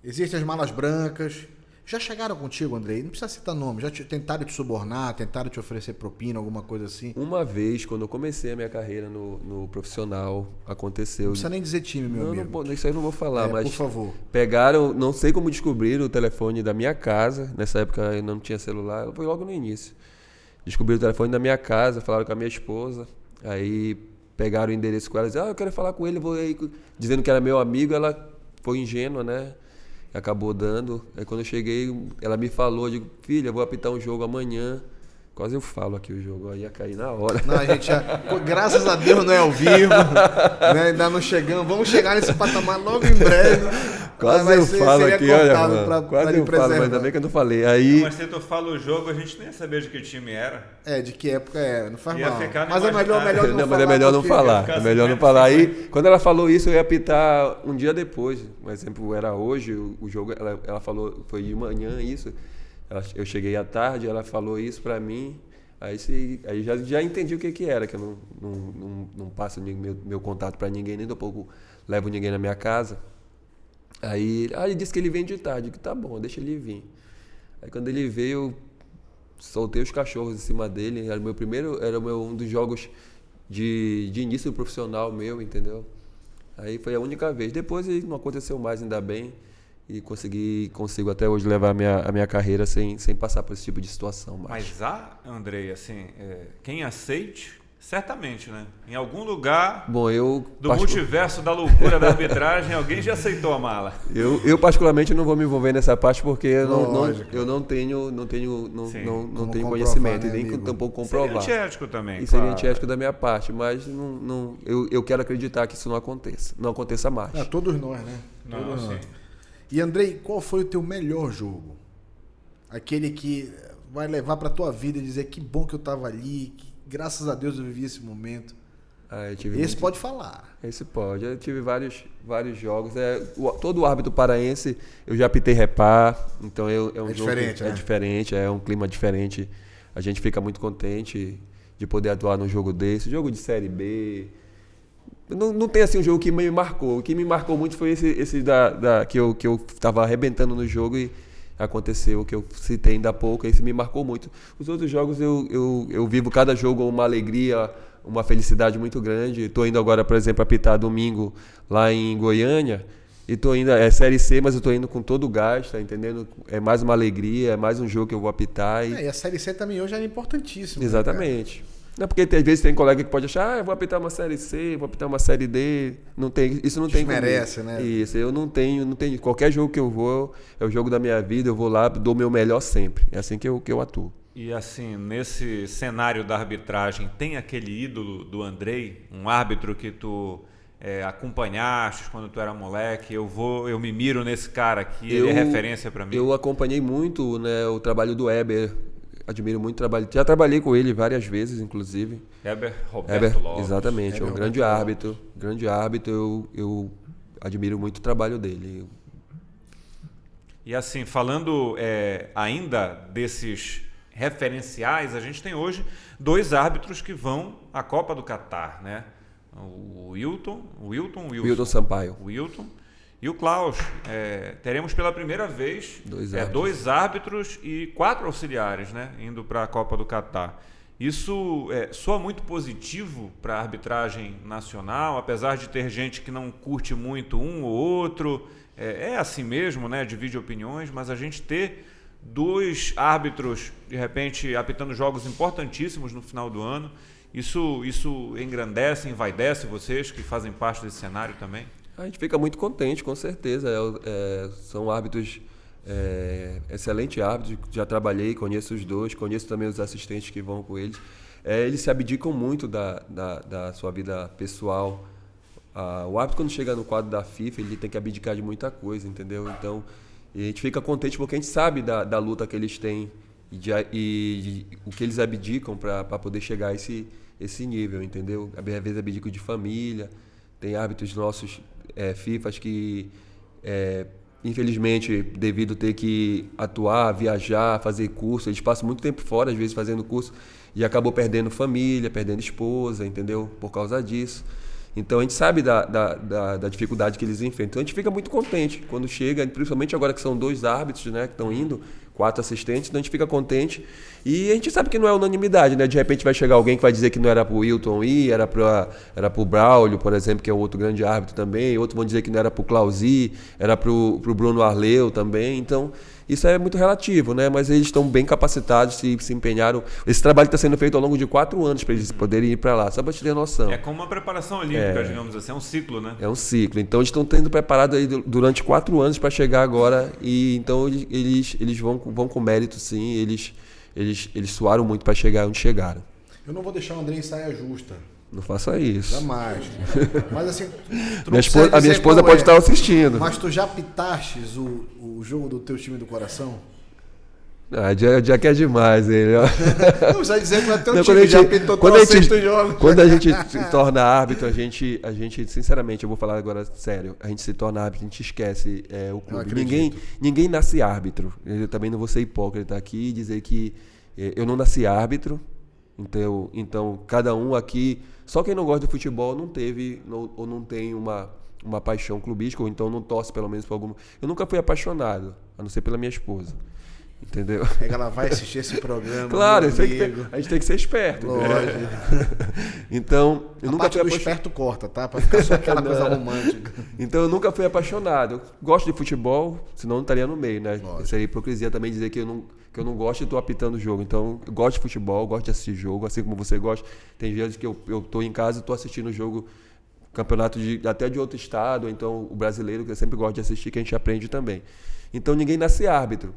Existem as malas brancas, Já chegaram contigo, Andrei? Não precisa citar nome. Já tentaram te subornar, tentaram te oferecer propina, alguma coisa assim? Uma vez, quando eu comecei a minha carreira no profissional, aconteceu... Não precisa nem dizer time, meu amigo. Isso aí eu não vou falar, mas... Por favor. Pegaram, não sei como descobriram o telefone da minha casa. Nessa época eu não tinha celular, foi logo no início. Descobriram o telefone da minha casa, falaram com a minha esposa. Aí pegaram o endereço com ela e disseram, eu quero falar com ele, vou aí. Dizendo que era meu amigo, ela foi ingênua, né? Acabou dando. Aí quando eu cheguei, ela me falou, eu digo, filha, eu vou apitar um jogo amanhã. Quase eu falo aqui o jogo, aí ia cair na hora. Não, a gente graças a Deus não é ao vivo, né? Ainda não chegamos. Vamos chegar nesse patamar logo em breve. Quase eu falo aqui, olha, mano, quase eu falo, mas ainda bem que eu não falei. Aí... Mas se tu fala o jogo, a gente nem ia saber de que time era. De que época era, não faz Ia mal. ficar Mas é melhor não falar. Não, mas é melhor não falar. É melhor não falar. Aí, quando ela falou isso, eu ia apitar um dia depois. Por exemplo, era hoje, o jogo, ela falou, foi de manhã isso. Eu cheguei à tarde, ela falou isso pra mim. Aí já entendi o que era, que eu não passo meu contato pra ninguém, nem tampouco levo ninguém na minha casa. Aí ele disse que ele vem de tarde, que tá bom, deixa ele vir. Aí quando ele veio, eu soltei os cachorros em cima dele, era um dos jogos de início profissional meu, entendeu? Aí foi a única vez. Depois não aconteceu mais, ainda bem. E consigo até hoje levar a minha carreira sem passar por esse tipo de situação. Mas Andrei, assim, quem aceite, certamente, né? Em algum lugar do multiverso da loucura da arbitragem, alguém já aceitou a mala. Eu particularmente não vou me envolver nessa parte porque eu não tenho conhecimento, né, e nem tampouco comprovar. Seria antiético também. E seria antiético da minha parte, mas eu quero acreditar que isso não aconteça mais. Todos nós, né? Não, sim. E Andrei, qual foi o teu melhor jogo? Aquele que vai levar pra tua vida e dizer que bom que eu tava ali, que graças a Deus eu vivi esse momento. Esse pode falar. Esse pode. Eu tive vários jogos. Todo árbitro paraense, eu já apitei repar, então é um jogo diferente, né? É diferente, é um clima diferente. A gente fica muito contente de poder atuar num jogo desse. Jogo de Série B. Não tem assim um jogo que me marcou. O que me marcou muito foi esse que eu estava arrebentando no jogo e aconteceu o que eu citei ainda há pouco. Esse me marcou muito. Os outros jogos eu vivo cada jogo uma alegria, uma felicidade muito grande. Estou indo agora, por exemplo, apitar domingo lá em Goiânia. E estou indo, é Série C, mas eu estou indo com todo o gás, tá entendendo? É mais uma alegria, é mais um jogo que eu vou apitar. E a Série C também hoje é importantíssima. Exatamente. Né, não, porque às vezes tem colega que pode achar, eu vou apitar uma Série C, vou apitar uma Série D. Isso não tem. Desmerece, né? Isso, eu não tenho. Qualquer jogo que eu vou, é o jogo da minha vida, eu vou lá, dou o meu melhor sempre. É assim que eu atuo. E assim, nesse cenário da arbitragem, tem aquele ídolo do Andrei, um árbitro que tu acompanhaste quando tu era moleque? Eu me miro nesse cara aqui, ele é referência para mim. Eu acompanhei muito, né, o trabalho do Heber. Admiro muito o trabalho. Já trabalhei com ele várias vezes, inclusive. Roberto Lopes. Exatamente, é um grande árbitro. Grande árbitro, eu admiro muito o trabalho dele. E assim, falando ainda desses referenciais, a gente tem hoje 2 árbitros que vão à Copa do Catar, né? O Wilton Sampaio. O Wilton e o Klaus. Teremos pela primeira vez 2 árbitros e 4 auxiliares, né, indo para a Copa do Catar. Isso soa muito positivo para a arbitragem nacional, apesar de ter gente que não curte muito um ou outro. É assim mesmo, né, divide opiniões, mas a gente ter 2 árbitros, de repente, apitando jogos importantíssimos no final do ano, isso engrandece, envaidece vocês que fazem parte desse cenário também? A gente fica muito contente, com certeza. São árbitros, excelentes árbitros, já trabalhei, conheço os 2, conheço também os assistentes que vão com eles. Eles se abdicam muito da sua vida pessoal. O árbitro, quando chega no quadro da FIFA, ele tem que abdicar de muita coisa, entendeu? Então, a gente fica contente porque a gente sabe da luta que eles têm e o que eles abdicam para poder chegar a esse nível, entendeu? Às vezes abdicam de família. Tem árbitros nossos, FIFAs, que infelizmente, devido ter que atuar, viajar, fazer curso, eles passam muito tempo fora, às vezes fazendo curso, e acabou perdendo família, perdendo esposa, entendeu? Por causa disso. Então a gente sabe da dificuldade que eles enfrentam. Então a gente fica muito contente quando chega, principalmente agora que são 2 árbitros, né, que estão indo, 4 assistentes, então a gente fica contente. E a gente sabe que não é unanimidade, né? De repente vai chegar alguém que vai dizer que não era pro Wilton ir, era pro Braulio, por exemplo, que é outro grande árbitro também. Outros vão dizer que não era pro Clausi, era pro Bruno Arleu também. Então, isso é muito relativo, né? Mas eles estão bem capacitados, se empenharam. Esse trabalho está sendo feito ao longo de 4 anos para eles poderem ir para lá, só para te ter noção. É como uma preparação olímpica, digamos assim, é um ciclo, né? É um ciclo. Então eles estão tendo preparado aí durante 4 anos para chegar agora, e então eles vão com mérito, sim. Eles suaram muito para chegar onde chegaram. Eu não vou deixar o André em saia justa. Não faça isso. Jamais. Mas assim, a minha esposa pode estar assistindo. Mas tu já pitastes o jogo do teu time do coração? Já quer demais ele. Não precisa dizer que não é teu time, já pitou todos os jogos. Quando a gente se torna árbitro, a gente, sinceramente, eu vou falar agora sério, a gente se torna árbitro, a gente esquece o clube. Ninguém nasce árbitro. Eu também não vou ser hipócrita aqui e dizer que eu não nasci árbitro. Então, cada um aqui, só quem não gosta de futebol não teve ou não tem uma paixão clubística, ou então não torce pelo menos por alguma. Eu nunca fui apaixonado, a não ser pela minha esposa. Entendeu? É que ela vai assistir esse programa. Claro, a gente tem que ser esperto. Lógico. Então, eu nunca fui apaixonado. Esperto corta, tá? Pra ficar só aquela coisa romântica. Então, eu nunca fui apaixonado. Eu gosto de futebol, senão não estaria no meio, né? Lógico. Seria hipocrisia também dizer que eu não gosto e estou apitando o jogo. Então, eu gosto de futebol, gosto de assistir jogo, assim como você gosta. Tem vezes que eu estou em casa e estou assistindo o jogo, campeonato até de outro estado, ou então o brasileiro, que eu sempre gosto de assistir, que a gente aprende também. Então, ninguém nasce árbitro.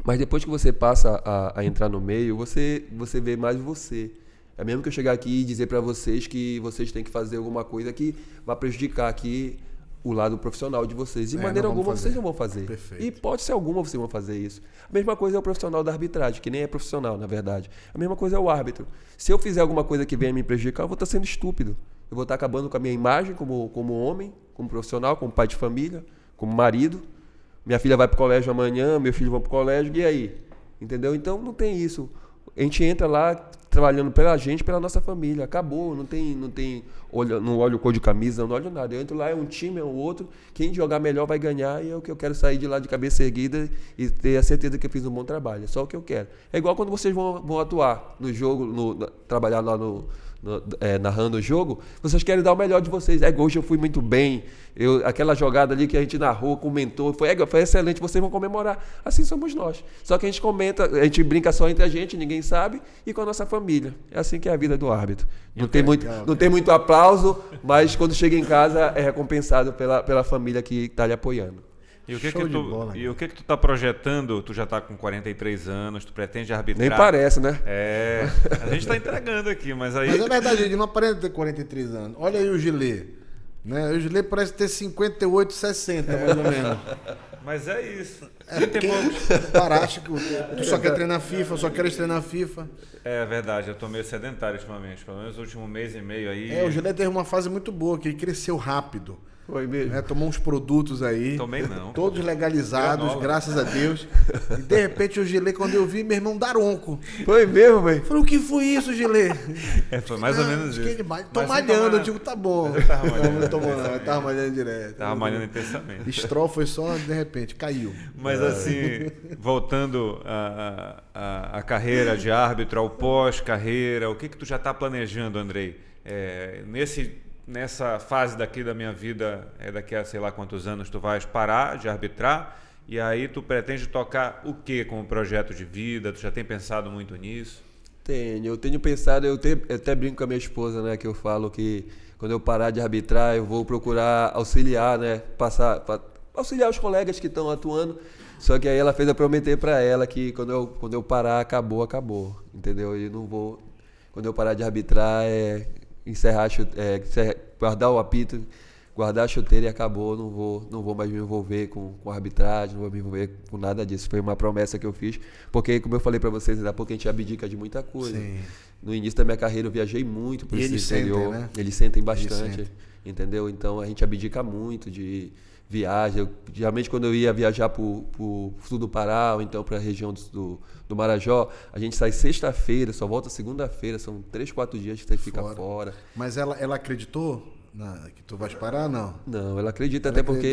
Mas depois que você passa a entrar no meio, você vê mais você. É mesmo que eu chegar aqui e dizer para vocês que vocês têm que fazer alguma coisa que vai prejudicar aqui o lado profissional de vocês. De maneira alguma vocês não vão fazer. Perfeito. E hipótese alguma vocês vão fazer isso. A mesma coisa é o profissional da arbitragem, que nem é profissional, na verdade. A mesma coisa é o árbitro. Se eu fizer alguma coisa que venha me prejudicar, eu vou estar sendo estúpido. Eu vou estar acabando com a minha imagem como homem, como profissional, como pai de família, como marido. Minha filha vai para o colégio amanhã, meu filho vai para o colégio, e aí? Entendeu? Então não tem isso. A gente entra lá trabalhando pela gente, pela nossa família. Acabou, não olho cor de camisa, não olho nada. Eu entro lá, é um time, é um outro. Quem jogar melhor vai ganhar, e é o que eu quero, sair de lá de cabeça erguida e ter a certeza que eu fiz um bom trabalho. É só o que eu quero. É igual quando vocês vão atuar no jogo, trabalhar lá narrando o jogo, vocês querem dar o melhor de vocês. Hoje eu fui muito bem, aquela jogada ali que a gente narrou, comentou, foi excelente, vocês vão comemorar. Assim somos nós. Só que a gente comenta, a gente brinca só entre a gente, ninguém sabe, e com a nossa família. É assim que é a vida do árbitro. Não tem muito aplauso, mas quando chega em casa é recompensado pela família que está lhe apoiando. E o que tu tá projetando? Tu já tá com 43 anos, tu pretende arbitrar? Nem parece, né? A gente tá entregando aqui, mas aí... Mas é verdade, ele não aparenta ter 43 anos. Olha aí o Gilê. Né? O Gilê parece ter 58, 60, mais ou menos. Mas é isso. Paraste que tu só quer treinar FIFA, só queres treinar FIFA. É verdade, eu tô meio sedentário ultimamente, pelo menos no último mês e meio aí. O Gilê teve uma fase muito boa, que ele cresceu rápido. Foi mesmo. Tomou uns produtos aí. Tomei não. Todos legalizados, graças a Deus. E de repente o Gilê, quando eu vi, meu irmão, daronco. Foi mesmo, velho? Falei, o que foi isso, Gilê? Foi mais ou menos isso. Tô malhando, eu digo, tá bom. Eu tava malhando. Não tomou não, eu tava malhando direto. Tava malhando intensamente. Stroll foi só, de repente, caiu. Mas assim, voltando à carreira de árbitro, ao pós-carreira, o que tu já tá planejando, Andrei? Nessa fase daqui da minha vida, daqui a sei lá quantos anos, tu vais parar de arbitrar e aí tu pretende tocar o que como projeto de vida? Tu já tem pensado muito nisso? Eu tenho pensado, eu até brinco com a minha esposa, né, que eu falo que quando eu parar de arbitrar, eu vou procurar auxiliar, né, auxiliar os colegas que estão atuando, só que aí ela fez eu prometer para ela que quando eu parar, acabou, entendeu? E não vou, quando eu parar de arbitrar, guardar o apito, guardar a chuteira e acabou. Não vou mais me envolver com arbitragem, não vou me envolver com nada disso. Foi uma promessa que eu fiz, porque como eu falei para vocês, ainda há pouco a gente abdica de muita coisa. Sim. No início da minha carreira eu viajei muito por esse interior. Né? Eles sentem bastante, entendeu? Então a gente abdica muito de viagem. Geralmente quando eu ia viajar para o sul do Pará, ou então para a região do Marajó, a gente sai sexta-feira, só volta segunda-feira, são 3, 4 dias que você fica fora. Mas ela acreditou Que tu vais parar, não? Não, ela acredita, até porque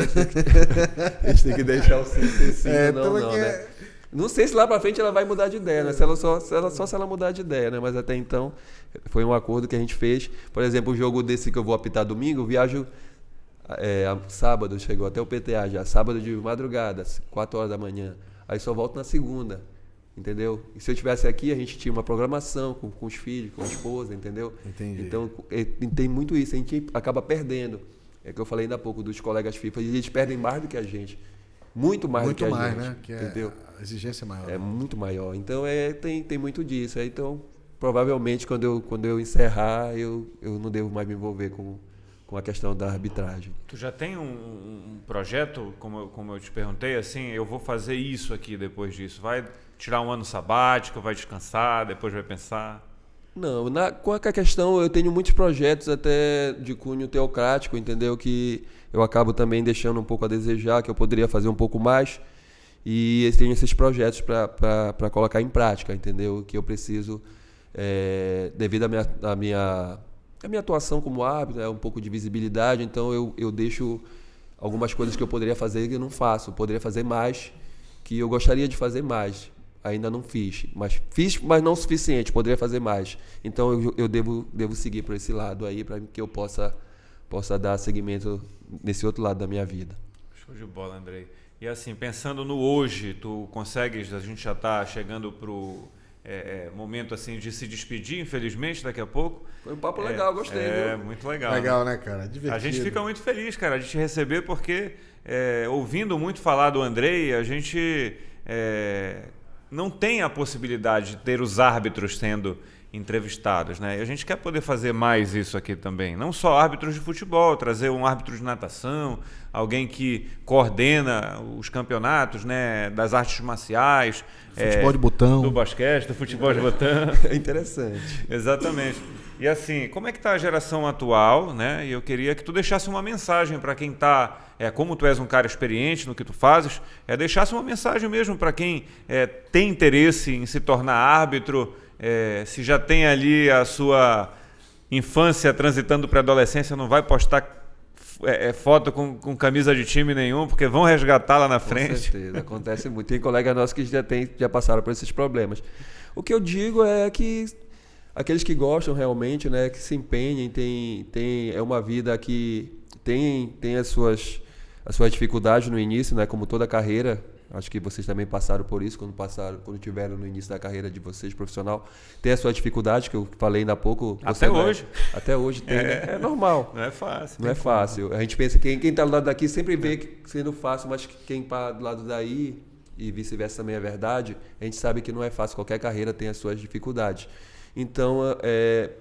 a gente tem que deixar o sim ser sim, não, né? Não sei se lá pra frente ela vai mudar de ideia, né? Se ela mudar de ideia, né? Mas até então foi um acordo que a gente fez. Por exemplo, o jogo desse que eu vou apitar domingo, eu viajo sábado, chegou até o PTA já, sábado de madrugada, 4 horas da manhã. Aí só volto na segunda, entendeu? E se eu estivesse aqui, a gente tinha uma programação com os filhos, com a esposa, entendeu? Entendi. Então tem muito isso, a gente acaba perdendo. É que eu falei ainda há pouco dos colegas FIFA, e eles perdem mais do que a gente. Muito mais do que a gente. Muito mais, né? Que entendeu? A exigência é maior. É muito maior. Então tem muito disso. Então, provavelmente, quando eu encerrar, eu não devo mais me envolver com a questão da arbitragem. Tu já tem um projeto, como eu te perguntei, assim, eu vou fazer isso aqui depois disso? Vai tirar um ano sabático, vai descansar, depois vai pensar? Não, com a questão, eu tenho muitos projetos até de cunho teocrático, entendeu? Que eu acabo também deixando um pouco a desejar, que eu poderia fazer um pouco mais. E tenho esses projetos para colocar em prática, entendeu? Que eu preciso, devido à minha atuação como árbitro, um pouco de visibilidade, então eu deixo algumas coisas que eu poderia fazer que eu não faço. Eu poderia fazer mais, que eu gostaria de fazer mais. Ainda não fiz, mas não o suficiente, poderia fazer mais. Então eu devo seguir por esse lado aí, para que eu possa dar seguimento nesse outro lado da minha vida. Show de bola, Andrei. E assim, pensando no hoje, tu consegues, a gente já está chegando pro momento assim de se despedir, infelizmente, daqui a pouco. Foi um papo legal, gostei. É, muito legal. Legal, né, cara? Divertido. A gente fica muito feliz, cara, de te receber, porque ouvindo muito falar do Andrei, a gente não tem a possibilidade de ter os árbitros sendo entrevistados, né? E a gente quer poder fazer mais isso aqui também. Não só árbitros de futebol, trazer um árbitro de natação, alguém que coordena os campeonatos, né, das artes marciais, futebol de botão, do basquete, do futebol de botão. É interessante. Exatamente. E assim, como é que está a geração atual, né? E eu queria que tu deixasse uma mensagem para quem está, como tu és um cara experiente no que tu fazes, deixasse uma mensagem mesmo para quem tem interesse em se tornar árbitro, se já tem ali a sua infância transitando para a adolescência, não vai postar foto com camisa de time nenhum, porque vão resgatar lá na frente. Com certeza, acontece muito. Tem colegas nossos que já passaram por esses problemas. O que eu digo é que aqueles que gostam realmente, né, que se empenhem, é uma vida que tem as suas dificuldades no início, né, como toda carreira. Acho que vocês também passaram por isso quando tiveram no início da carreira de vocês profissional. Tem a sua dificuldade, que eu falei ainda há pouco. Até hoje tem, né? É normal. Não é fácil. Não é fácil. A gente pensa que quem está do lado daqui sempre vê que sendo fácil, mas quem está do lado daí, e vice-versa também é verdade, a gente sabe que não é fácil. Qualquer carreira tem as suas dificuldades. Então,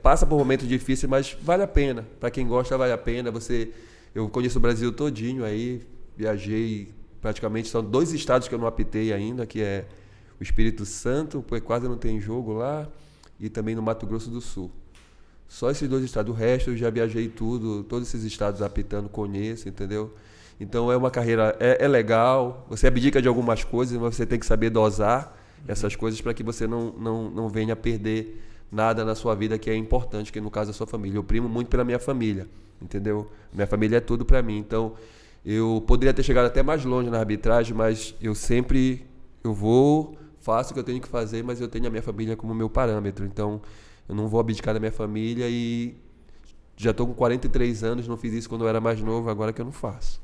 passa por momentos difíceis, mas vale a pena. Para quem gosta, vale a pena. Eu conheço o Brasil todinho aí, viajei praticamente, são 2 estados que eu não apitei ainda, que é o Espírito Santo, porque quase não tem jogo lá, e também no Mato Grosso do Sul. Só esses 2 estados. O resto eu já viajei todos esses estados apitando, conheço, entendeu? Então é uma carreira, é legal, você abdica de algumas coisas, mas você tem que saber dosar essas coisas para que você não venha a perder nada na sua vida que é importante, que no caso é a sua família. Eu primo muito pela minha família, entendeu? Minha família é tudo para mim, então eu poderia ter chegado até mais longe na arbitragem, mas faço o que eu tenho que fazer, mas eu tenho a minha família como meu parâmetro. Então, eu não vou abdicar da minha família e já estou com 43 anos, não fiz isso quando eu era mais novo, agora que eu não faço.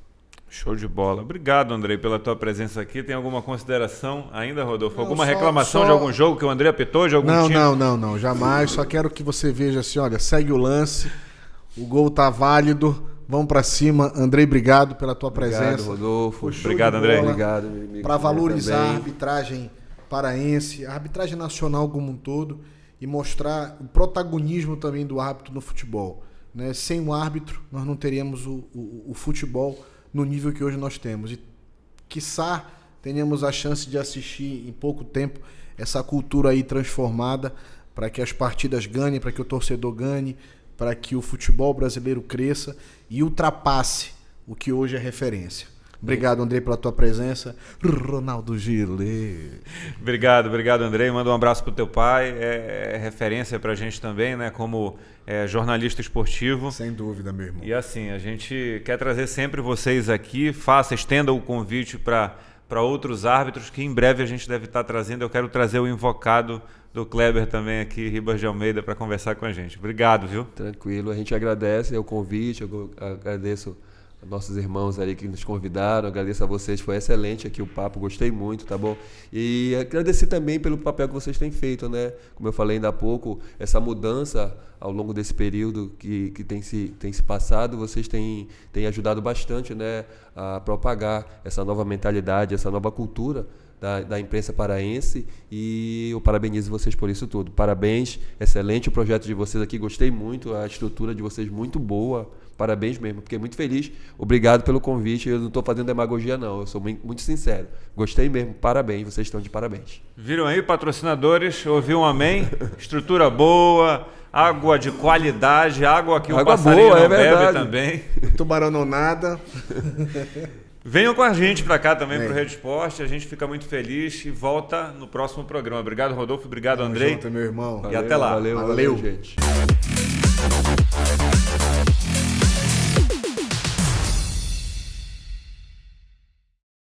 Show de bola. Obrigado, Andrei, pela tua presença aqui. Tem alguma consideração ainda, Rodolfo? Alguma reclamação de algum jogo que o Andrei apitou, de algum time? Não, jamais. Só quero que você veja assim, olha, segue o lance, o gol tá válido. Vamos pra cima. Andrei, obrigado pela tua presença. Obrigado, Rodolfo. Obrigado, Andrei. Obrigado. Para valorizar a arbitragem paraense, a arbitragem nacional como um todo e mostrar o protagonismo também do árbitro no futebol. Né? Sem o árbitro, nós não teríamos o futebol no nível que hoje nós temos. E, quiçá, tenhamos a chance de assistir em pouco tempo essa cultura aí transformada para que as partidas ganhem, para que o torcedor ganhe, para que o futebol brasileiro cresça e ultrapasse o que hoje é referência. Obrigado, Andrei, pela tua presença. Ronaldo Gile. Obrigado, Andrei. Manda um abraço pro teu pai. É referência pra gente também, né? Como jornalista esportivo. Sem dúvida, meu irmão. E assim, a gente quer trazer sempre vocês aqui. Estenda o convite para outros árbitros que em breve a gente deve estar trazendo. Eu quero trazer o invocado do Kleber também aqui, Ribas de Almeida, para conversar com a gente. Obrigado, viu? Tranquilo, a gente agradece o convite, eu agradeço aos nossos irmãos ali que nos convidaram, agradeço a vocês, foi excelente aqui o papo, gostei muito, tá bom? E agradecer também pelo papel que vocês têm feito, né? Como eu falei ainda há pouco, essa mudança ao longo desse período que tem se passado, vocês têm ajudado bastante, né, a propagar essa nova mentalidade, essa nova cultura da imprensa paraense, e eu parabenizo vocês por isso tudo. Parabéns, excelente o projeto de vocês aqui, gostei muito, a estrutura de vocês muito boa, parabéns mesmo, fiquei muito feliz, obrigado pelo convite, eu não estou fazendo demagogia não, eu sou muito sincero, gostei mesmo, parabéns, vocês estão de parabéns. Viram aí, patrocinadores, ouviu um amém? Estrutura boa, água de qualidade, água que o passarinho boa, não bebe também. Tubarão não nada. Venham com a gente para cá também, para o Rede Esporte. A gente fica muito feliz e volta no próximo programa. Obrigado, Rodolfo. Obrigado, Andrei. Junto, meu irmão. E até lá. Valeu, gente.